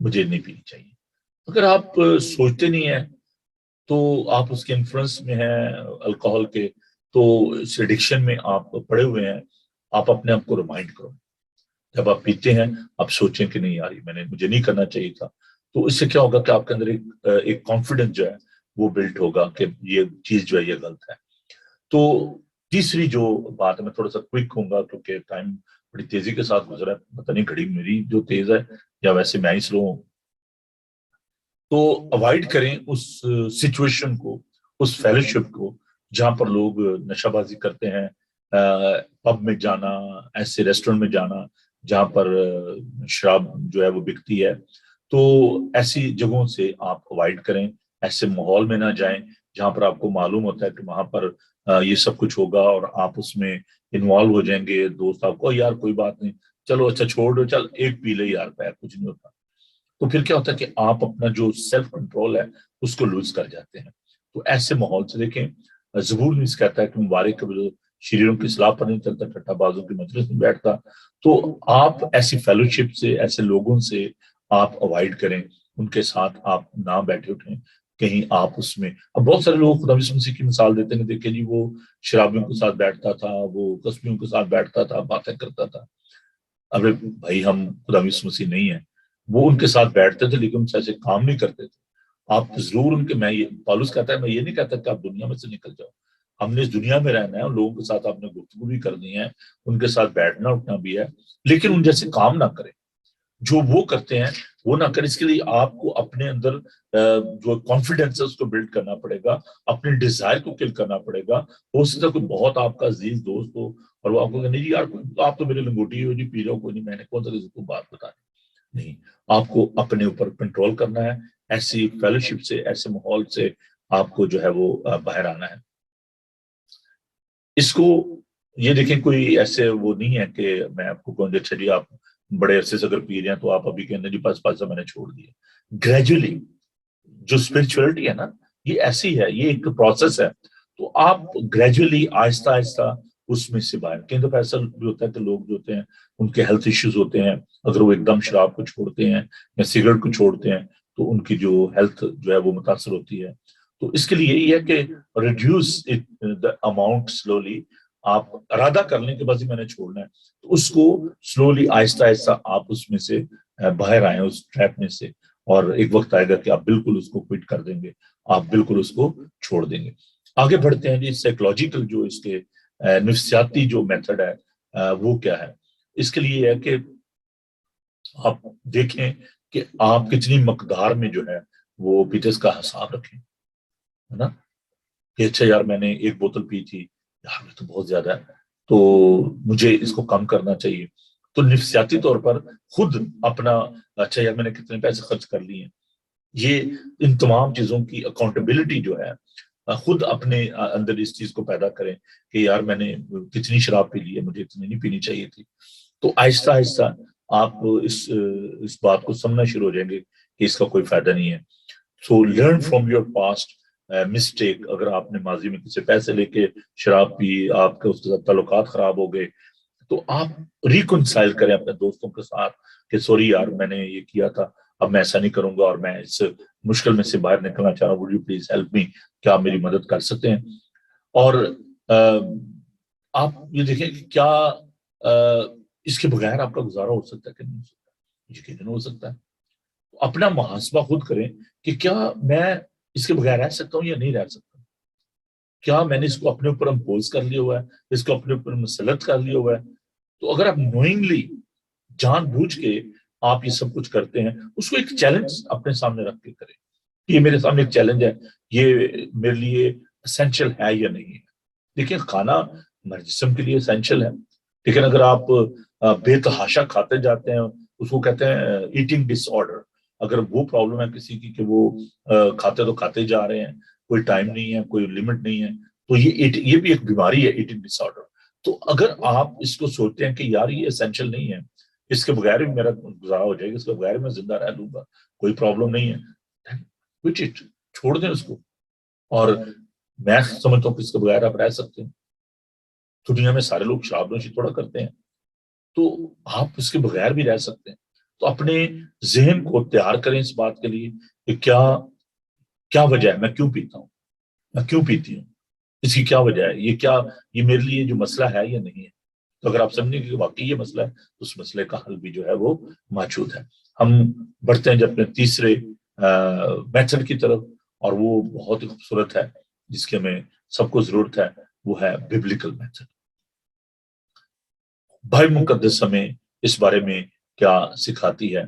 مجھے نہیں پینی چاہیے. اگر آپ سوچتے نہیں ہیں تو آپ اس کے انفلوئنس میں ہیں الکوہل کے, تو اس ایڈکشن میں آپ پڑے ہوئے ہیں. آپ اپنے آپ کو ریمائنڈ کرو, جب آپ پیتے ہیں آپ سوچیں کہ نہیں یار مجھے نہیں کرنا چاہیے تھا. تو اس سے کیا ہوگا کہ آپ کے اندر ایک کانفیڈنس جو ہے وہ بلڈ ہوگا کہ یہ چیز جو ہے یہ غلط ہے. تو تیسری جو بات ہے, میں تھوڑا سا کوئک ہوں گا کیونکہ ٹائم بڑی تیزی کے ساتھ گزرا ہے, پتہ نہیں گھڑی میری جو تیز ہے یا ویسے میں ہی سلو ہوں. تو اوائڈ کریں اس سچویشن کو, اس فیلوشپ کو جہاں پر لوگ نشہ بازی کرتے ہیں, پب میں جانا, ایسے ریسٹورنٹ میں جانا جہاں پر شراب جو ہے وہ بکتی ہے. تو ایسی جگہوں سے آپ اوائڈ کریں, ایسے ماحول میں نہ جائیں جہاں پر آپ کو معلوم ہوتا ہے کہ وہاں پر یہ سب کچھ ہوگا اور آپ اس میں انوالو ہو جائیں گے. دوست آپ کو یار کوئی بات نہیں, چلو اچھا چھوڑ دو, چل ایک پی لے یار, پیر کچھ نہیں ہوتا. تو پھر کیا ہوتا ہے کہ آپ اپنا جو سیلف کنٹرول ہے اس کو لوز کر جاتے ہیں. تو ایسے ماحول سے دیکھیں, زبور نیز کہتا ہے کہ مبارک شریروں کی اصلاح پر نہیں چلتا, ٹھٹا بازوں کی مجلس میں بیٹھتا. تو آپ ایسی فیلوشپ سے, ایسے لوگوں سے آپ اوائڈ کریں, ان کے ساتھ آپ نہ بیٹھے اٹھیں کہیں آپ اس میں. اب بہت سارے لوگ خدا یسوع مسیح کی مثال دیتے ہیں, دیکھیں جی وہ شرابیوں کے ساتھ بیٹھتا تھا, وہ قصبیوں کے ساتھ بیٹھتا تھا, باتیں کرتا تھا. ارے بھائی ہم خدا یسوع مسیح نہیں ہیں. وہ ان کے ساتھ بیٹھتے تھے لیکن ان سے ایسے کام نہیں کرتے تھے. آپ ضرور ان کے, پالوس کہتا ہے میں یہ نہیں کہتا کہ آپ دنیا میں سے نکل جاؤ, ہم نے اس دنیا میں رہنا ہے, ان لوگوں کے ساتھ آپ نے گفتگو بھی کرنی ہے, ان کے ساتھ بیٹھنا اٹھنا بھی ہے, لیکن ان جیسے کام نہ کریں جو وہ کرتے ہیں, وہ نہ کریں. اس کے لیے آپ کو اپنے اندر جو کانفیڈینس ہے اس کو بلڈ کرنا پڑے گا, اپنے ڈیزائر کو کل کرنا پڑے گا. ہو سکتا ہے کوئی بہت آپ کا عزیز دوست ہو اور وہ آپ کو نہیں جی یار آپ تو میرے لنگوٹی ہو جی, پی رہا ہو کوئی نہیں, میں نے کون سا کسی کو بات بتانی. نہیں, آپ کو اپنے اوپر کنٹرول کرنا ہے. ایسی فیلوشپ سے, ایسے ماحول سے آپ کو جو ہے وہ باہر آنا ہے. اس کو یہ دیکھیں کوئی ایسے وہ نہیں ہے کہ میں آپ کو کہوں گا اچھا جی آپ بڑے عرصے سے اگر پی رہے ہیں تو آپ ابھی کہنے جی پاس پاسا میں نے چھوڑ دیا. گریجولی جو اسپرچولیٹی ہے نا, یہ ایسی ہے, یہ ایک پروسیس ہے. تو آپ گریجولی آہستہ آہستہ اس میں سے باہر. کئی دفعہ ایسا بھی ہوتا ہے کہ لوگ جو ہوتے ہیں ان کے ہیلتھ ایشوز ہوتے ہیں, اگر وہ ایک دم شراب کو چھوڑتے ہیں یا سگریٹ کو چھوڑتے ہیں تو ان کی جو ہیلتھ جو ہے وہ متاثر ہوتی ہے. تو اس کے لیے یہی ہے کہ ریڈیوس دا اماؤنٹ سلولی. آپ ارادہ کر لیں کہ بس میں نے چھوڑنا ہے, تو اس کو سلولی آہستہ آہستہ آپ اس میں سے باہر آئیں, اس ٹریپ میں سے. اور ایک وقت آئے گا کہ آپ بالکل اس کو کوئٹ کر دیں گے, آپ بالکل اس کو چھوڑ دیں گے. آگے بڑھتے ہیں جی. سائیکولوجیکل جو اس کے نفسیاتی جو میتھڈ ہے وہ کیا ہے. اس کے لیے یہ ہے کہ آپ دیکھیں کہ آپ کتنی مقدار میں جو ہے وہ پیٹس کا حساب رکھیں, ہے نا. کہ اچھا یار میں نے ایک بوتل پی تھی, یار یہ تو بہت زیادہ ہے, تو مجھے اس کو کم کرنا چاہیے. تو نفسیاتی طور پر خود اپنا, اچھا یار میں نے کتنے پیسے خرچ کر لیے ہیں, یہ ان تمام چیزوں کی اکاؤنٹیبلٹی جو ہے خود اپنے اندر اس چیز کو پیدا کریں کہ یار میں نے کتنی شراب پی لی ہے, مجھے اتنی نہیں پینی چاہیے تھی. تو آہستہ آہستہ آپ اس بات کو سمجھنا شروع ہو جائیں گے کہ اس کا کوئی فائدہ نہیں ہے. So learn from your past mistake. اگر آپ نے ماضی میں کسی پیسے لے کے شراب پی, آپ کے اس کے ساتھ تعلقات خراب ہو گئے, تو آپ ریکنسائل کریں اپنے دوستوں کے ساتھ کہ سوری یار میں نے یہ کیا تھا, اب میں ایسا نہیں کروں گا اور میں اس مشکل میں سے باہر نکلنا چاہ رہا ہوں, would you please help me, کیا آپ میری مدد کر سکتے ہیں. اور آپ یہ دیکھیں کہ کیا اس کے بغیر آپ کا گزارا ہو سکتا ہے کہ نہیں ہو سکتا, یقیناً ہو سکتا ہے. اپنا محاسبہ خود کریں کہ کیا میں اس کے بغیر رہ سکتا ہوں یا نہیں رہ سکتا. کیا میں نے اس کو اپنے اوپر امپوز کر لیا ہوا ہے, اس کو اپنے اوپر مسلط کر لیا ہوا ہے. تو اگر آپ نوئنگلی, جان بوجھ کے آپ یہ سب کچھ کرتے ہیں, اس کو ایک چیلنج اپنے سامنے رکھ کے کریں. یہ میرے سامنے ایک چیلنج ہے, یہ میرے لیے اسینشل ہے یا نہیں ہے. دیکھیں کھانا ہمارے جسم کے لیے اسینشل ہے, لیکن اگر آپ بے تحاشا کھاتے جاتے ہیں, اس کو کہتے ہیں ایٹنگ ڈس آرڈر. اگر وہ پرابلم ہے کسی کی کہ وہ کھاتے تو کھاتے جا رہے ہیں, کوئی ٹائم نہیں ہے, کوئی لمٹ نہیں ہے, تو یہ بھی ایک بیماری ہے, ایٹنگ ڈس آرڈر. تو اگر آپ اس کو سوچتے ہیں کہ یار یہ اسینشل نہیں ہے, اس کے بغیر بھی میرا گزارا ہو جائے گا, اس کے بغیر میں زندہ رہ لوں گا, کوئی پرابلم نہیں ہے, چھوڑ دیں اس کو. اور میں سمجھتا ہوں کہ اس کے بغیر آپ رہ سکتے ہیں. دنیا میں سارے لوگ شراب نوشی تھوڑا کرتے ہیں, تو آپ اس کے بغیر بھی رہ سکتے ہیں. تو اپنے ذہن کو تیار کریں اس بات کے لیے کہ کیا وجہ ہے، میں کیوں پیتا ہوں، میں کیوں پیتی ہوں، اس کی کیا وجہ ہے، یہ میرے لیے جو مسئلہ ہے یا نہیں ہے۔ تو اگر آپ سمجھیں کہ واقعی یہ مسئلہ ہے تو اس مسئلے کا حل بھی جو ہے وہ موجود ہے۔ ہم بڑھتے ہیں جب اپنے تیسرے میتھڈ کی طرف، اور وہ بہت ہی خوبصورت ہے جس کی ہمیں سب کو ضرورت ہے، وہ ہے ببلیکل میتھڈ۔ بائبل مقدس ہمیں اس بارے میں کیا سکھاتی ہے،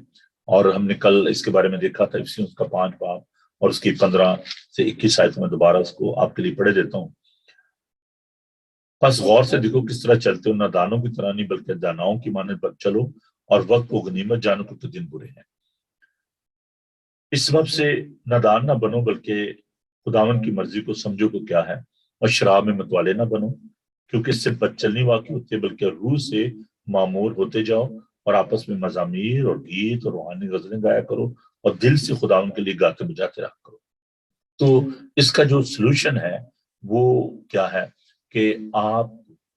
اور ہم نے کل اس کے بارے میں دیکھا تھا افسیوں کا 5 باب اور اس کی 15 سے 21 آیت میں دوبارہ اس کو آپ کے لیے پڑھے دیتا ہوں۔ بس غور سے دیکھو کس طرح چلتے ہو، نادانوں کی طرح نہیں بلکہ داناؤں کی مانند پر چلو، اور وقت کو غنیمت جانو کہ دن برے ہیں۔ اس سبب سے نادان نہ بنو بلکہ خداوند کی مرضی کو سمجھو کہ کیا ہے، اور شراب میں متوالے نہ بنو کیونکہ اس سے بد چلنی واقع ہوتی ہے، بلکہ روح سے معمور ہوتے جاؤ اور آپس میں مزامیر اور گیت اور روحانی غزلیں گایا کرو اور دل سے خداوند کے لیے گاتے بجاتے رہا کرو۔ تو اس کا جو سلوشن ہے وہ کیا ہے کہ آپ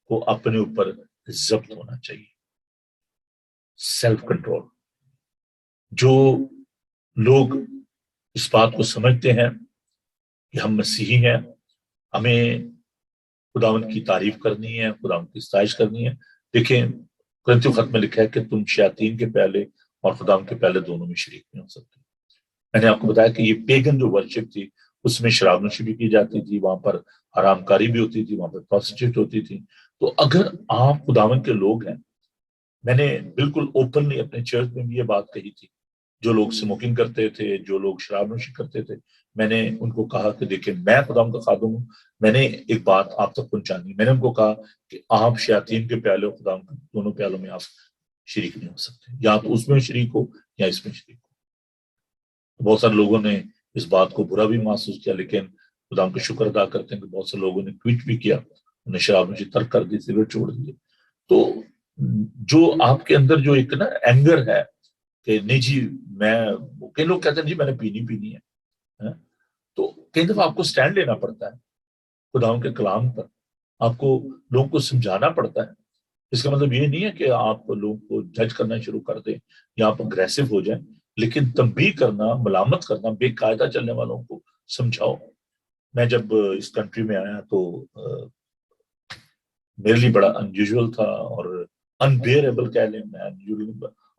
کو اپنے اوپر ضبط ہونا چاہیے، سیلف کنٹرول۔ جو لوگ اس بات کو سمجھتے ہیں کہ ہم مسیحی ہیں، ہمیں خداوند کی تعریف کرنی ہے، خداوند کی ستائش کرنی ہے۔ دیکھیں کرنتھیوں خط میں لکھا ہے کہ تم شیاطین کے پہلے اور خداوند کے پہلے دونوں میں شریک نہیں ہو سکتے۔ میں نے آپ کو بتایا کہ یہ پیگن جو ورشپ تھی اس میں شراب نوشی بھی کی جاتی تھی، وہاں پر حرام کاری بھی ہوتی تھی، وہاں پر پروسٹیٹیوٹ ہوتی تھی۔ تو اگر آپ خداوند کے لوگ ہیں، میں نے بالکل اوپنلی اپنے چرچ میں بھی یہ بات کہی تھی، جو لوگ اسموکنگ کرتے تھے، جو لوگ شراب نوشی کرتے تھے، میں نے ان کو کہا کہ دیکھیں میں خداوند کا خادم ہوں، میں نے ایک بات آپ تک پہنچانی، میں نے ان کو کہا کہ آپ شیاطین کے پیالے اور خداوند کے دونوں پیالوں میں آپ شریک نہیں ہو سکتے، یا تو اس میں شریک ہو یا اس میں شریک ہو۔ بہت سارے لوگوں نے اس بات کو برا بھی محسوس کیا، لیکن خداوند کا شکر ادا کرتے ہیں کہ بہت سے لوگوں نے ٹویٹ بھی کیا، انہیں شراب نوشی ترک کر دی، سگریٹ چھوڑ دیے۔ تو جو آپ کے اندر جو ایک نا اینگر ہے کہ نہیں جی میں، کئی لوگ کہتے ہیں جی میں نے پینی ہے، تو کئی دفعہ آپ کو سٹینڈ لینا پڑتا ہے خداوند کے کلام پر، آپ کو لوگوں کو سمجھانا پڑتا ہے۔ اس کا مطلب یہ نہیں ہے کہ آپ لوگوں کو جج کرنا شروع کر دیں یا آپ اگریسو ہو جائیں، لیکن تنبیہ کرنا، ملامت کرنا، بے قاعدہ چلنے والوں کو سمجھاؤ۔ میں جب اس کنٹری میں آیا تو میرے لیے بڑا انیوژل تھا اور انبیئریبل کہہ لیں،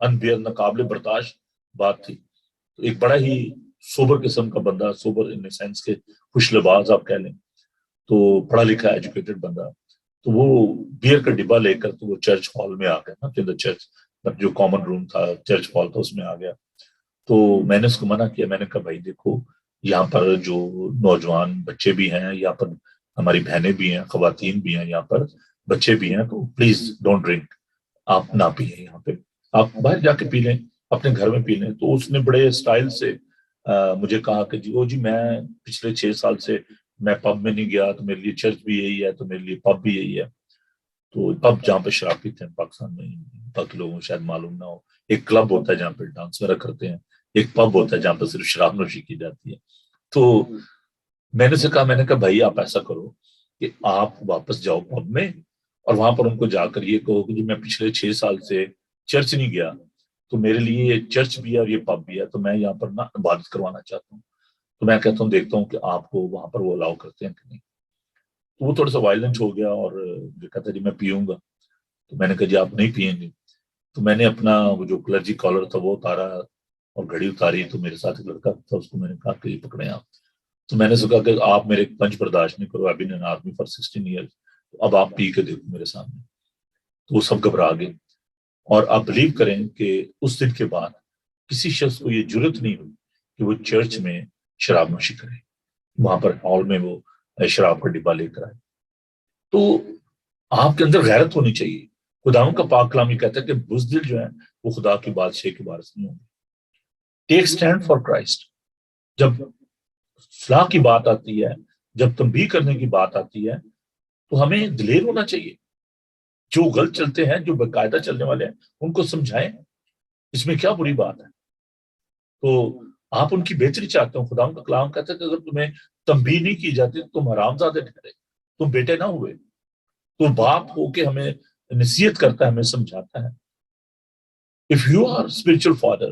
انبیئر، ناقابل برداشت بات تھی۔ تو ایک بڑا ہی سوبر قسم کا بندہ، سوبر ان سینس کے خوش لباس آپ کہہ لیں، تو پڑھا لکھا ایجوکیٹڈ بندہ، تو وہ بیئر کا ڈبہ لے کر تو وہ چرچ ہال میں آ گیا نا، چرچ جو کامن روم تھا، چرچ ہال تھا، اس میں آ گیا۔ تو میں نے اس کو منع کیا، میں نے کہا بھائی دیکھو یہاں پر جو نوجوان بچے بھی ہیں، یہاں پر ہماری بہنیں بھی ہیں، خواتین بھی ہیں، یہاں پر بچے بھی ہیں، تو پلیز ڈونٹ ڈرنک، آپ نہ پیئیں، یہاں پہ آپ باہر جا کے پی لیں، اپنے گھر میں پی لیں۔ تو اس نے بڑے اسٹائل سے مجھے کہا کہ جی میں پچھلے 6 سال سے میں پب میں نہیں گیا، تو میرے لیے چرچ بھی یہی ہے، تو میرے لیے پب بھی یہی ہے۔ تو پب جہاں پہ شراب پیتے ہیں پاکستان میں، باقی لوگوں کو شاید معلوم نہ ہو، ایک کلب ہوتا ہے جہاں پہ ڈانس وغیرہ کرتے ہیں، ایک پب ہوتا ہے جہاں پہ صرف شراب نوشی کی جاتی ہے۔ تو میں نے کہا بھائی آپ ایسا کرو کہ آپ واپس جاؤ پب میں، اور وہاں پر ان کو جا کر یہ کہو کہ جی میں پچھلے 6 سال سے چرچ نہیں گیا، تو میرے لیے یہ چرچ بھی ہے اور یہ پب بھی ہے، تو میں یہاں پر نا عبادت کروانا چاہتا ہوں، تو میں کہتا ہوں دیکھتا ہوں کہ آپ کو وہاں پر وہ الاؤ کرتے ہیں کہ نہیں۔ تو وہ تھوڑا سا وائلنٹ ہو گیا اور جو کہتا جی میں پیوں گا، تو میں نے کہا جی آپ نہیں پیئیں گے۔ تو میں نے اپنا وہ جو کلرجی کالر تھا وہ اتارا اور گھڑی اتاری، تو میرے ساتھ ایک لڑکا تھا، اس کو میں نے کہا کہ یہ پکڑے آپ۔ تو میں نے کہا کہ آپ میرے پنچ برداشت نہیں کرو، ابھی نے آدمی فار 16 ایئر، اب آپ پی کے دیکھو میرے سامنے۔ تو وہ سب گھبرا گئے، اور آپ بلیو کریں کہ اس دن کے بعد کسی شخص کو یہ جرت نہیں ہوئی کہ وہ چرچ میں شراب نوشی کرے، وہاں پر ہال میں وہ شراب کا ڈبہ لے کر آئے۔ تو آپ کے اندر غیرت ہونی چاہیے۔ خداؤں کا پاک کلام یہ کہتا ہے کہ بزدل جو ہے وہ خدا کی بادشاہی کے وارث نہیں ہوں گے۔ ٹیک سٹینڈ فار کرائسٹ۔ جب فلاح کی بات آتی ہے، جب تنبیہ کرنے کی بات آتی ہے، تو ہمیں دلیر ہونا چاہیے۔ جو غلط چلتے ہیں، جو باقاعدہ چلنے والے ہیں، ان کو سمجھائیں، اس میں کیا بری بات ہے۔ تو آپ ان کی بہتری چاہتے ہو، خدا کا کلام کہتا ہے کہ اگر تمہیں تنبیہ نہیں کی جاتی تو تم حرام زادے ٹھہرے، تم بیٹے نہ ہوئے۔ تو باپ ہو کے ہمیں نصیحت کرتا ہے، ہمیں سمجھاتا ہے۔ If you are spiritual father,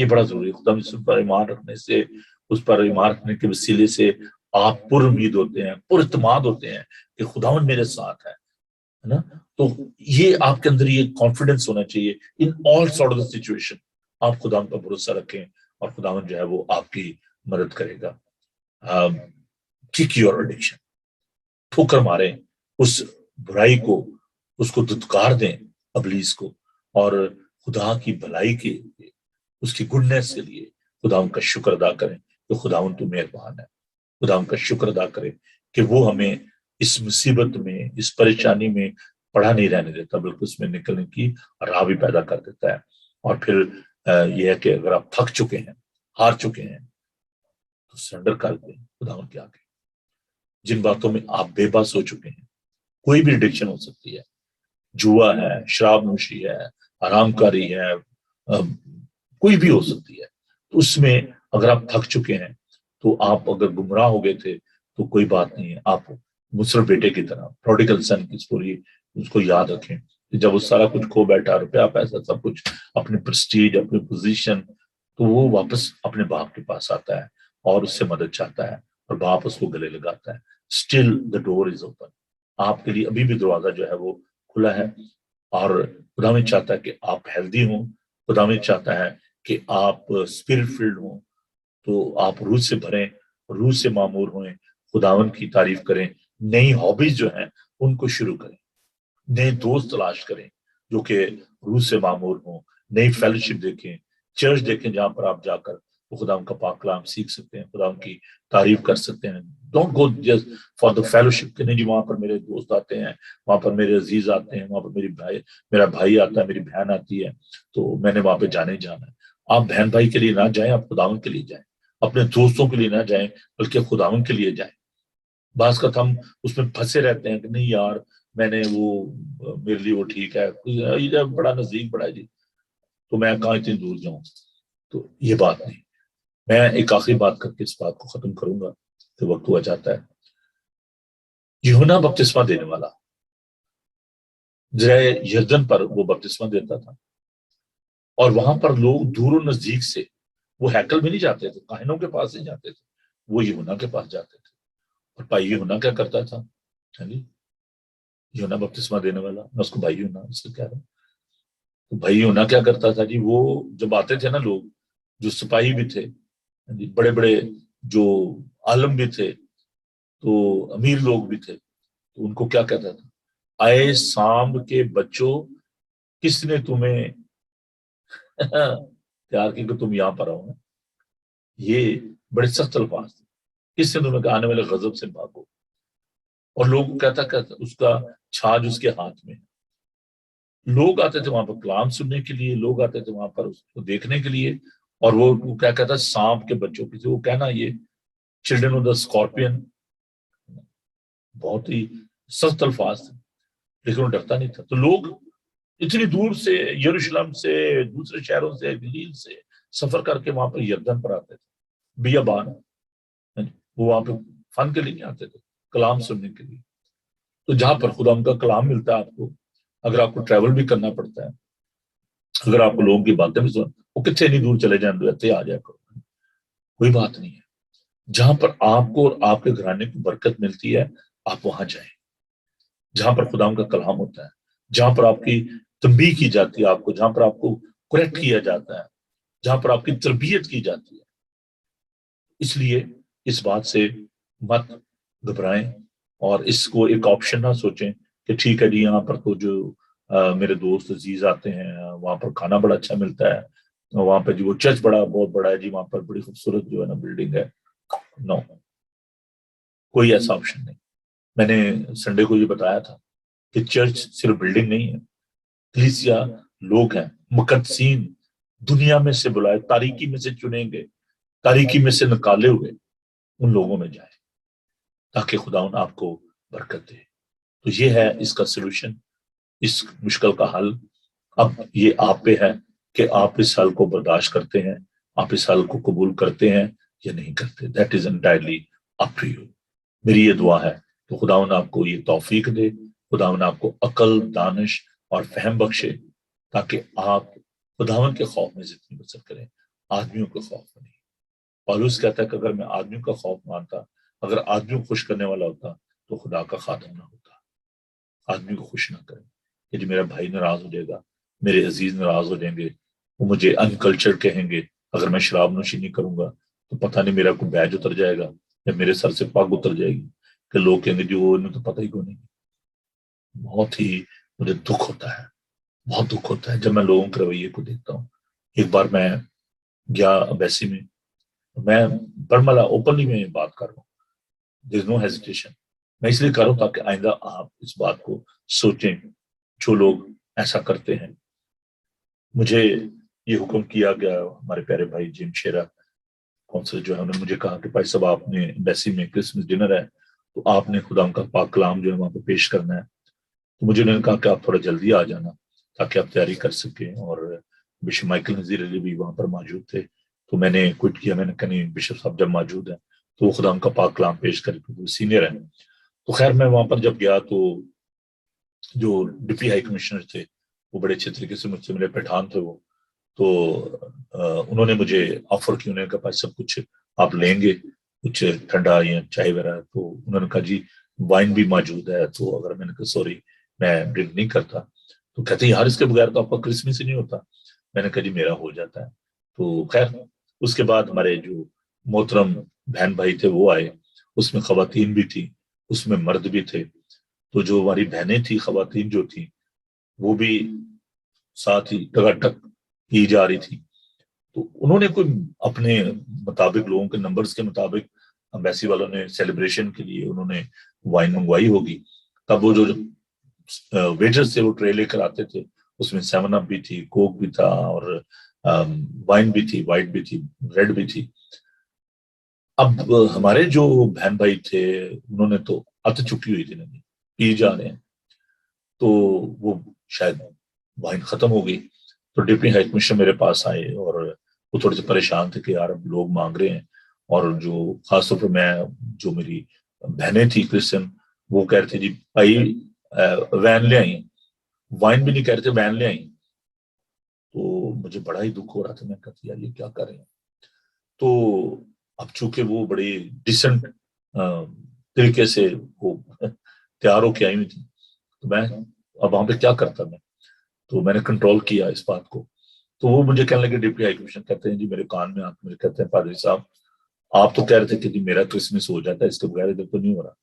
یہ بڑا ضروری ہے. خدا اس پر ایمان رکھنے سے، اس پر ایمان رکھنے کے وسیلے سے آپ پر امید ہوتے ہیں، پر اعتماد ہوتے ہیں کہ خداوند میرے ساتھ ہے نا. تو یہ آپ کے اندر یہ کانفیڈنس ہونا چاہیے ان آل سارٹ آف سچویشن. آپ خداوند پر بھروسہ رکھیں اور خداوند جو ہے وہ آپ کی مدد کرے گا. کک یور ایڈکشن، ٹھوکر ماریں اس برائی کو، اس کو دھتکار دیں ابلیس کو، اور خدا کی بھلائی کے لیے، اس کی گڈنس کے لیے خداوند کا شکر ادا کریں کہ خداوند تو مہربان ہے. خداوند کا شکر ادا کریں کہ وہ ہمیں اس مصیبت میں، اس پریشانی میں پڑا نہیں رہنے دیتا، بلکہ اس میں نکلنے کی راہ بھی پیدا کر دیتا ہے. اور پھر یہ ہے کہ اگر آپ تھک چکے ہیں، ہار چکے ہیں، تو سرنڈر کر دیں خداوند کے آگے. جن باتوں میں آپ بے بس ہو چکے ہیں، کوئی بھی ایڈکشن ہو سکتی ہے، جوا ہے، شراب نوشی ہے، حرام کاری ہے، کوئی بھی ہو سکتی ہے. تو اس میں اگر آپ تھک چکے ہیں، تو آپ اگر گمراہ ہو گئے تھے تو کوئی بات نہیں ہے. آپ مصر بیٹے کی طرح پروڈیگل سن کی سٹوری اس کو یاد رکھیں کہ جب وہ سارا کچھ کھو بیٹھا، روپیہ پیسہ سب کچھ، اپنی پرسٹیج، اپنی پوزیشن، تو وہ واپس اپنے باپ کے پاس آتا ہے اور اس سے مدد چاہتا ہے، اور باپ اس کو گلے لگاتا ہے. Still the door is open. آپ کے لیے ابھی بھی دروازہ جو ہے وہ کھلا ہے. اور خدا میں چاہتا ہے کہ آپ ہیلدی ہوں. خدا میں چاہتا ہے کہ آپ اسپرٹ فلڈ ہوں. تو آپ روح سے بھریں، روح سے معمور ہوئیں، خداون کی تعریف کریں. نئی ہابیز جو ہیں ان کو شروع کریں. نئے دوست تلاش کریں جو کہ روح سے معمور ہوں. نئی فیلوشپ دیکھیں، چرچ دیکھیں جہاں پر آپ جا کر وہ خداون کا پاک کلام سیکھ سکتے ہیں، خداون کی تعریف کر سکتے ہیں. Don't go just for the fellowship کہ نہیں جی وہاں پر میرے دوست آتے ہیں، وہاں پر میرے عزیز آتے ہیں، وہاں پر میرا بھائی آتا ہے، میری بہن آتی ہے، تو میں نے وہاں پہ جانے جانا ہے. آپ بہن بھائی کے لیے نہ جائیں، آپ خداون کے لیے جائیں. اپنے دوستوں کے لیے نہ جائیں بلکہ خداون کے لیے جائیں. بعض کا ہم اس میں پھنسے رہتے ہیں کہ نہیں یار میں نے وہ میرے لیے وہ ٹھیک ہے، بڑا نزدیک پڑا ہے جی، تو میں کہاں اتنی دور جاؤں. تو یہ بات نہیں. میں ایک آخری بات کر کے اس بات کو ختم کروں گا کہ وقت ہوا جاتا ہے. یوحنا بپتسمہ دینے والا دریا یردن پر وہ بپتسمہ دیتا تھا، اور وہاں پر لوگ دور و نزدیک سے، وہ ہیکل میں نہیں جاتے تھے، کاہنوں کے پاس نہیں جاتے تھے، وہ یوحنا کے پاس جاتے تھے. اور بھائی یوحنا کیا کرتا تھا؟ یوحنا بپتسمہ دینے والا، میں اس کو بھائی یوحنا اس سے کہہ رہا ہوں. تو بھائی یوحنا کیا کرتا تھا جی؟ وہ جب آتے تھے نا لوگ، جو سپاہی بھی تھے، بڑے بڑے جو عالم بھی تھے، تو امیر لوگ بھی تھے، تو ان کو کیا کہتا تھا؟ اے سام کے بچوں، کس نے تمہیں تیار کی کہ تم یہاں پر آؤ؟ یہ بڑے سخت الفاظ تھے. کس نے تمہیں کہ آنے والے غضب سے بھاگو؟ اور لوگ کہتا اس کا چھاج اس کے ہاتھ میں. لوگ آتے تھے وہاں پر کلام سننے کے لیے، لوگ آتے تھے وہاں پر اس کو دیکھنے کے لیے. اور وہ کیا کہتا سانپ کے بچوں کی، وہ کہنا یہ چلڈرن آف دا اسکارپین، بہت ہی سخت الفاظ تھے، لیکن وہ ڈرتا نہیں تھا. تو لوگ اتنی دور سے، یروشلم سے، دوسرے شہروں سے، گلیل سے سفر کر کے وہاں پر یردن پر آتے تھے، بیابان. وہ وہاں پہ فن کے لیے نہیں آتے تھے، کلام سننے کے لیے. تو جہاں پر خدا ان کا کلام ملتا ہے آپ کو، اگر آپ کو ٹریول بھی کرنا پڑتا ہے، اگر آپ کو لوگوں کی باتیں بھی سن، وہ کتنے نہیں دور چلے جائیں، رہتے آ جائے کرو، کوئی بات نہیں ہے. جہاں پر آپ کو اور آپ کے گھرانے کو برکت ملتی ہے، آپ وہاں جائیں. جہاں پر خدا ان کا کلام ہوتا ہے، جہاں پر آپ کی تنبیہ کی جاتی ہے، آپ کو جہاں پر آپ کو کریکٹ کیا جاتا ہے، جہاں پر آپ کی تربیت کی جاتی ہے. اس لیے اس بات سے مت گھبرائیں اور اس کو ایک آپشن نہ سوچیں کہ ٹھیک ہے جی یہاں پر تو جو میرے دوست عزیز آتے ہیں، وہاں پر کھانا بڑا اچھا ملتا ہے، وہاں پہ جو وہ چرچ بہت بڑا ہے جی، وہاں پر بڑی خوبصورت جو ہے نا بلڈنگ ہے. نو، کوئی ایسا آپشن نہیں. میں نے سنڈے کو یہ بتایا تھا کہ چرچ صرف بلڈنگ نہیں ہے، کلیسیا لوگ ہیں، مقدسین، دنیا میں سے بلائے، تاریکی میں سے چنے گئے، تاریکی میں سے نکالے ہوئے، ان لوگوں میں جائیں تاکہ خداوند آپ کو برکت دے. تو یہ ہے اس کا سلوشن، اس مشکل کا حل. اب یہ آپ پہ ہے کہ آپ اس حل کو برداشت کرتے ہیں، آپ اس حل کو قبول کرتے ہیں یا نہیں کرتے. That is entirely up to you. میری یہ دعا ہے تو خداوند آپ کو یہ توفیق دے، خداوند آپ کو عقل، دانش اور فہم بخشے، تاکہ آپ خداوند کے خوف میں زندگی بسر کریں آدمیوں کا خوف نہیں۔ پالوس کہتا ہے کہ اگر میں آدمیوں کا خوف مانتا، اگر آدمیوں کو خوش کرنے والا ہوتا تو خدا کا خادم نہ ہوتا۔ آدمی کو خوش نہ کرے کہ جی میرا بھائی ناراض ہو جائے گا، میرے عزیز ناراض ہو جائیں گے، وہ مجھے ان کلچر کہیں گے، اگر میں شراب نوشی نہیں کروں گا تو پتہ نہیں میرا کوئی بیج اتر جائے گا یا میرے سر سے پگ اتر جائے گی، کہ لوگ کہیں گے جی وہ انہیں تو پتہ ہی کو نہیں۔ بہت ہی مجھے دکھ ہوتا ہے، بہت دکھ ہوتا ہے جب میں لوگوں کے رویے کو دیکھتا ہوں۔ ایک بار میں گیا امبیسی میں برملا اوپنلی میں بات کر رہا ہوں، دیر از نو ہیزیٹیشن، میں اس لیے کر رہا ہوں تاکہ آئندہ آپ اس بات کو سوچیں جو لوگ ایسا کرتے ہیں۔ مجھے یہ حکم کیا گیا، ہمارے پیارے بھائی جیم شیرا کونسل جو ہے انہوں نے مجھے کہا کہ بھائی صاحب آپ نے ایمبیسی میں کرسمس ڈنر ہے تو آپ نے خدا کا پاک کلام جو ہے وہاں پہ پیش کرنا ہے، تو مجھے انہوں نے کہا کہ آپ تھوڑا جلدی آ جانا تاکہ آپ تیاری کر سکیں، اور بشپ مائیکل نذیر علی بھی وہاں پر موجود تھے، تو میں نے کوئٹ کیا، میں نے کہا نہیں بشپ صاحب جب موجود ہیں تو وہ خدا کا پاک کلام پیش کریں کیونکہ وہ سینئر ہیں۔ تو خیر میں وہاں پر جب گیا تو جو ڈپٹی ہائی کمشنر تھے وہ بڑے اچھے طریقے سے مجھ سے ملے، پٹھان تھے وہ، تو انہوں نے مجھے آفر کی، انہوں نے کہا سب کچھ آپ لیں گے، کچھ ٹھنڈا یا چائے وغیرہ، تو انہوں نے کہا جی وائن بھی موجود ہے، تو اگر میں نے کہا سوری میں ڈرنک نہیں کرتا، تو کہتے ہیں یار اس کے بغیر تو آپ کا کرسمس ہی نہیں ہوتا۔ میں نے کہا جی میرا ہو جاتا ہے۔ تو خیر اس کے بعد ہمارے جو محترم بہن بھائی تھے وہ آئے، اس میں خواتین بھی تھی، اس میں مرد بھی تھے، تو جو ہماری بہنیں تھی خواتین جو تھیں وہ بھی ساتھ ہی ٹکاٹک کی جا رہی تھی، تو انہوں نے کوئی اپنے مطابق لوگوں کے نمبرز کے مطابق امبیسی والوں نے سیلیبریشن کے لیے انہوں نے وائن منگوائی ہوگی، تب وہ جو ویٹر سے وہ ٹرے لے کر آتے تھے اس میں 7 اپ بھی تھی، کوک بھی تھا، اور وائن بھی تھی، وائٹ بھی تھی، ریڈ بھی تھی۔ اب ہمارے جو بہن بھائی تھے انہوں نے تو ات چکی ہوئی تھی، نہیں پی جا رہے ہیں، تو وہ شاید وائن ختم ہو گئی، تو ڈپٹی ہائی کمشنر میرے پاس آئے اور وہ تھوڑے سے پریشان تھے کہ یار اب لوگ مانگ رہے ہیں، اور جو خاص طور پر میں جو میری بہنیں تھی کرسچن وہ کہہ رہے تھے جی بھائی وین لے آئیں، وائن بھی نہیں کہہ رہے تھے وین لے آئیں، تو مجھے بڑا ہی دکھ ہو رہا تھا، میں کہتی یار یہ کیا کر رہے ہیں۔ تو اب چونکہ وہ بڑی ڈیسنٹ طریقے سے وہ تیار ہو کے آئی ہوئی تھی، تو میں اب وہاں پہ کیا کرتا، تو میں نے کنٹرول کیا اس بات کو، تو وہ مجھے کہنے لگے ڈپٹی ہائی کمشنر کہتے ہیں جی میرے کان میں آپ مجھے کہتے ہیں پادری صاحب آپ تو کہہ رہے تھے کہ جی میرا کرسمس ہو جاتا ہے اس کے بغیر ادھر تو نہیں ہو رہا،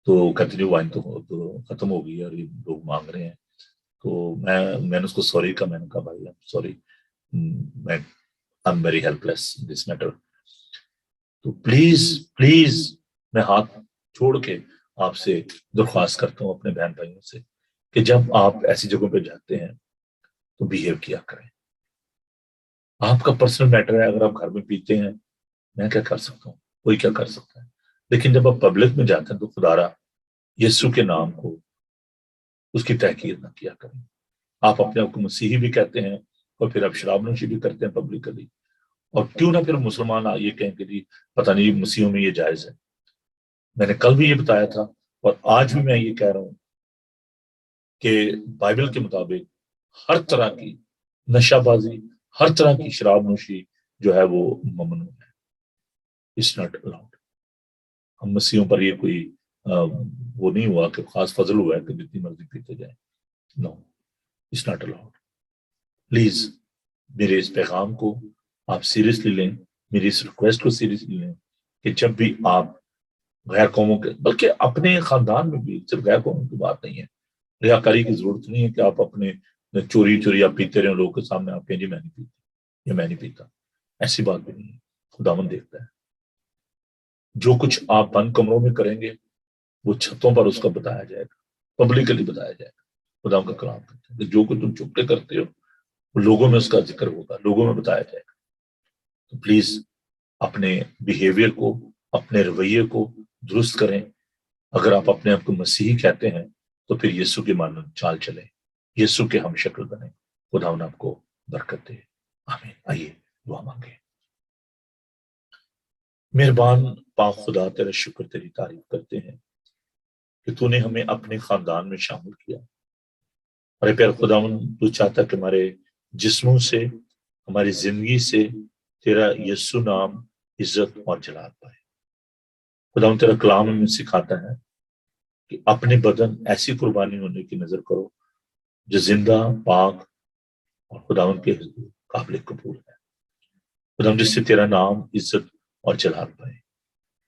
تو کہتے جی وائن تو ختم ہو گئی اور یہ لوگ مانگ رہے ہیں، تو میں نے اس کو سوری کہا، میں نے کہا بھائی سوری، میں I am very helpless this matter, تو پلیز میں ہاتھ چھوڑ کے آپ سے درخواست کرتا ہوں اپنے بہن بھائیوں سے کہ جب آپ ایسی جگہوں پہ جاتے ہیں تو بہیو کیا کریں۔ آپ کا پرسنل میٹر ہے، اگر آپ گھر میں پیتے ہیں میں کیا کر سکتا ہوں، کوئی کیا کر سکتا ہے، لیکن جب آپ پبلک میں جاتے ہیں تو خدا را یسوع کے نام کو اس کی تحقیر نہ کیا کریں۔ آپ اپنے آپ کو مسیحی بھی کہتے ہیں اور پھر آپ شراب نوشی بھی کرتے ہیں پبلکلی، اور کیوں نہ پھر مسلمان یہ کہیں کہ جی پتہ نہیں مسیحوں میں یہ جائز ہے۔ میں نے کل بھی یہ بتایا تھا اور آج بھی میں یہ کہہ رہا ہوں کہ بائبل کے مطابق ہر طرح کی نشہ بازی، ہر طرح کی شراب نوشی جو ہے وہ ممنوع ہے، اٹس ناٹ الاؤڈ۔ ہم مسیحوں پر یہ کوئی وہ نہیں ہوا کہ خاص فضل ہوا ہے کہ جتنی مرضی پیتے جائیں، نو اٹس ناٹ الاؤڈ۔ پلیز میرے اس پیغام کو آپ سیریسلی لیں، میری اس ریکویسٹ کو سیریسلی لیں کہ جب بھی آپ غیر قوموں کے، بلکہ اپنے خاندان میں بھی، صرف غیر قوموں کی بات نہیں ہے، ریاکاری کی ضرورت نہیں ہے کہ آپ اپنے چوری آپ پیتے رہے لوگوں کے سامنے، آپ کہیں جی میں نہیں پیتا یا میں نہیں پیتا، ایسی بات بھی نہیں ہے، خداوند دیکھتا ہے۔ جو کچھ آپ بند کمروں میں کریں گے وہ چھتوں پر اس کا بتایا جائے گا، پبلکلی بتایا جائے گا۔ خدا کا کلام کرتے ہیں جو کچھ تم چھپ کے کرتے ہو وہ لوگوں میں اس کا ذکر ہوگا، لوگوں میں بتایا جائے گا۔ تو پلیز اپنے بیہیویئر کو، اپنے رویے کو درست کریں۔ اگر آپ اپنے آپ کو مسیحی کہتے ہیں تو پھر یسوع کے مانند چال چلیں، یسوع کے ہم شکل بنیں۔ خدا آپ کو برکت دے، آمین۔ آئیے دعا مانگیں۔ مہربان پاک خدا تیرا شکر، تیری تعریف کرتے ہیں کہ تو نے ہمیں اپنے خاندان میں شامل کیا۔ ارے پیار خداوند تو چاہتا کہ ہمارے جسموں سے، ہماری زندگی سے تیرا یسوع نام عزت اور جلال پائے۔ خدا تیرا کلام ہمیں سکھاتا ہے کہ اپنے بدن ایسی قربانی ہونے کی نظر کرو جو زندہ، پاک اور خداوند کے حضور قابل قبول ہے۔ خدا جس سے تیرا نام عزت اور جلال پائے۔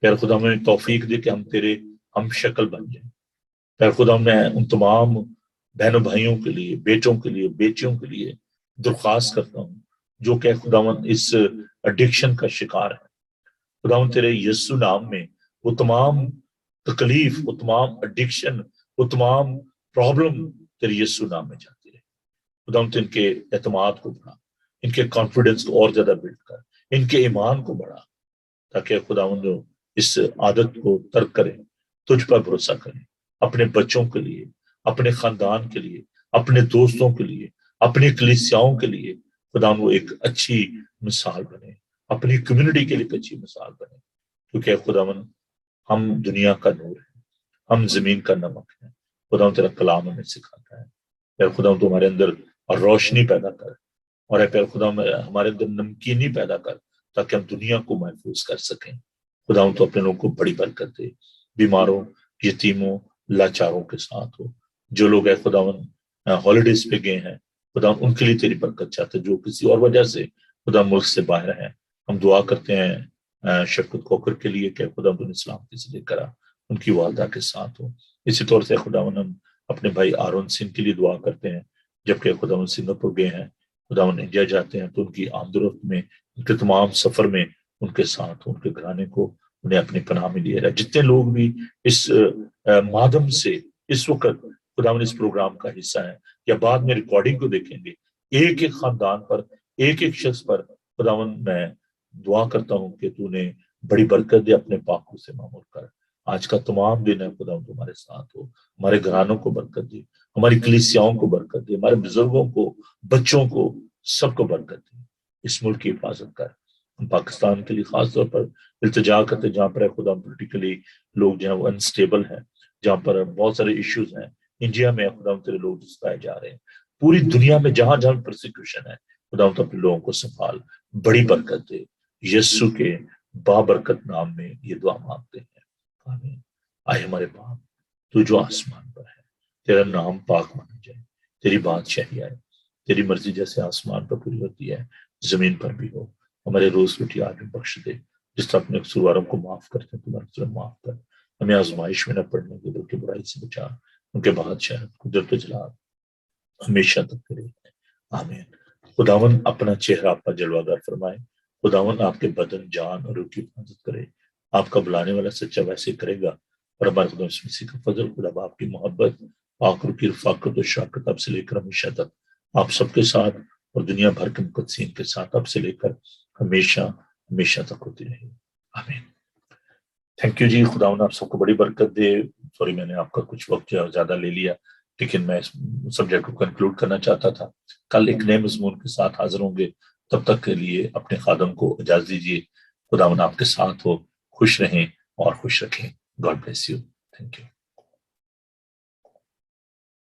پیر خدا میں توفیق دے کہ ہم تیرے ہم شکل بن جائیں۔ پیر خدا میں ان تمام بہنوں بھائیوں کے لیے، بیٹوں کے لیے، بیٹیوں کے لیے درخواست کرتا ہوں جو کہ خداوند اس ایڈکشن کا شکار ہے۔ خداوند تیرے یسوع نام میں وہ تمام تکلیف، وہ تمام ایڈکشن، وہ تمام پرابلم تیرے یسوع نام میں جاتی رہے۔ خداوند ان کے اعتماد کو بڑھا، ان کے کانفیڈنس کو اور زیادہ بلڈ کر، ان کے ایمان کو بڑھا، تاکہ خداوند اس عادت کو ترک کریں، تجھ پر بھروسہ کریں، اپنے بچوں کے لیے، اپنے خاندان کے لیے، اپنے دوستوں کے لیے، اپنی کلیسیاؤں کے لیے خداوند وہ ایک اچھی مثال بنے، اپنی کمیونٹی کے لیے ایک اچھی مثال بنے، کیونکہ خداوند ہم دنیا کا نور ہے، ہم زمین کا نمک ہے۔ خداوند تیرا کلام ہمیں سکھاتا ہے، اے خداوند تو ہمارے اندر روشنی پیدا کر، اور اے خداوند ہمارے اندر نمکینی پیدا کر، تاکہ ہم دنیا کو محفوظ کر سکیں۔ خداوند تو اپنے لوگوں کو بڑی برکت دے، بیماروں، یتیموں، لاچاروں کے ساتھ ہو۔ جو لوگ اے خداوند ہالیڈیز پہ گئے ہیں، خداوند ان کے لیے تیری برکت چاہتے، جو کسی اور وجہ سے خدا ملک سے باہر ہیں۔ ہم دعا کرتے ہیں شفقت کوکر کے لیے کہ خداوند انہیں سلامتی سے لے کر آ، ان کی والدہ کے ساتھ ہو۔ اسی طور سے خداوند ہم اپنے بھائی آرون سنگھ کے لیے دعا کرتے ہیں، جبکہ خداوند سنگاپور گئے ہیں، خداوند انڈیا جاتے ہیں تو ان کی آمد و رفت میں، ان کے تمام سفر میں ان کے ساتھ، ان کے گھرانے کو انہیں اپنی پناہ میں لیا جائے۔ جتنے لوگ بھی اس مادھم سے اس وقت خداوند اس پروگرام کا حصہ ہیں یا بعد میں ریکارڈنگ کو دیکھیں گے، ایک ایک خاندان پر، ایک ایک شخص پر خداوند میں دعا کرتا ہوں کہ تو نے بڑی برکت دے، اپنے پاکوں سے معمور کر۔ آج کا تمام دن ہے خداوند تمہارے ساتھ ہو، ہمارے گھرانوں کو برکت دے، ہماری کلیسیاؤں کو برکت دے، ہمارے بزرگوں کو، بچوں کو، سب کو برکت دے۔ اس ملک کی حفاظت کر۔ ہم پاکستان کے لیے خاص طور پر التجا کرتے جہاں پر خدا پولیٹیکلی لوگ جو ہیں وہ انسٹیبل ہیں، جہاں پر بہت سارے ایشوز ہیں۔ انڈیا میں خدا تیرے لوگ جسپائے جا رہے ہیں، پوری دنیا میں جہاں جہاں پرسیکیوشن ہے، خدا اپنے لوگوں کو سنبھال، بڑی برکت دے۔ یسوع کے بابرکت نام میں یہ دعا مانگتے ہیں، آمین۔ آئے ہمارے باپ تو جو آسمان پر ہے، تیرا نام پاک مانا جائے، تیری بادشاہی آئے، تیری مرضی جیسے آسمان پر پوری ہوتی ہے زمین پر بھی ہو۔ ہمارے روز روٹی آج بخش دے، جس طرح اپنے قصورواروں کو معاف کرتے ہیں تمہارے قصور معاف کر۔ ہمیں آزمائش میں نہ پڑنے دے بلکہ برائی سے بچا، ان کے بادشاہ قدرت و جلال ہمیشہ تک کرے، آمین۔ خداون اپنا چہرہ آپ پر جلوہ گر فرمائے، خداون آپ کے بدن، جان اور روح کی حفاظت کرے۔ آپ کا بلانے والا سچا ویسے کرے گا، اور ہمارے خدا یسوع مسیح کا فضل، خدا باپ کی محبت، پاک روح کی رفاقت و شفقت اب سے لے کر ہمیشہ تک آپ سب کے ساتھ اور دنیا بھر کے مقدسین کے ساتھ اب سے لے کر ہمیشہ ہمیشہ تک ہوتی رہے، آمین۔ تھینک یو جی، خداوند آپ سب کو بڑی برکت دے۔ سوری میں نے آپ کا کچھ وقت زیادہ لے لیا، لیکن میں اس سبجیکٹ کو کنکلوڈ کرنا چاہتا تھا۔ کل ایک نئے مضمون کے ساتھ حاضر ہوں گے، تب تک کے لیے اپنے خادم کو اجازت دیجیے۔ خداوند آپ کے ساتھ ہو، خوش رہیں اور خوش رکھیں۔ God bless you, thank you.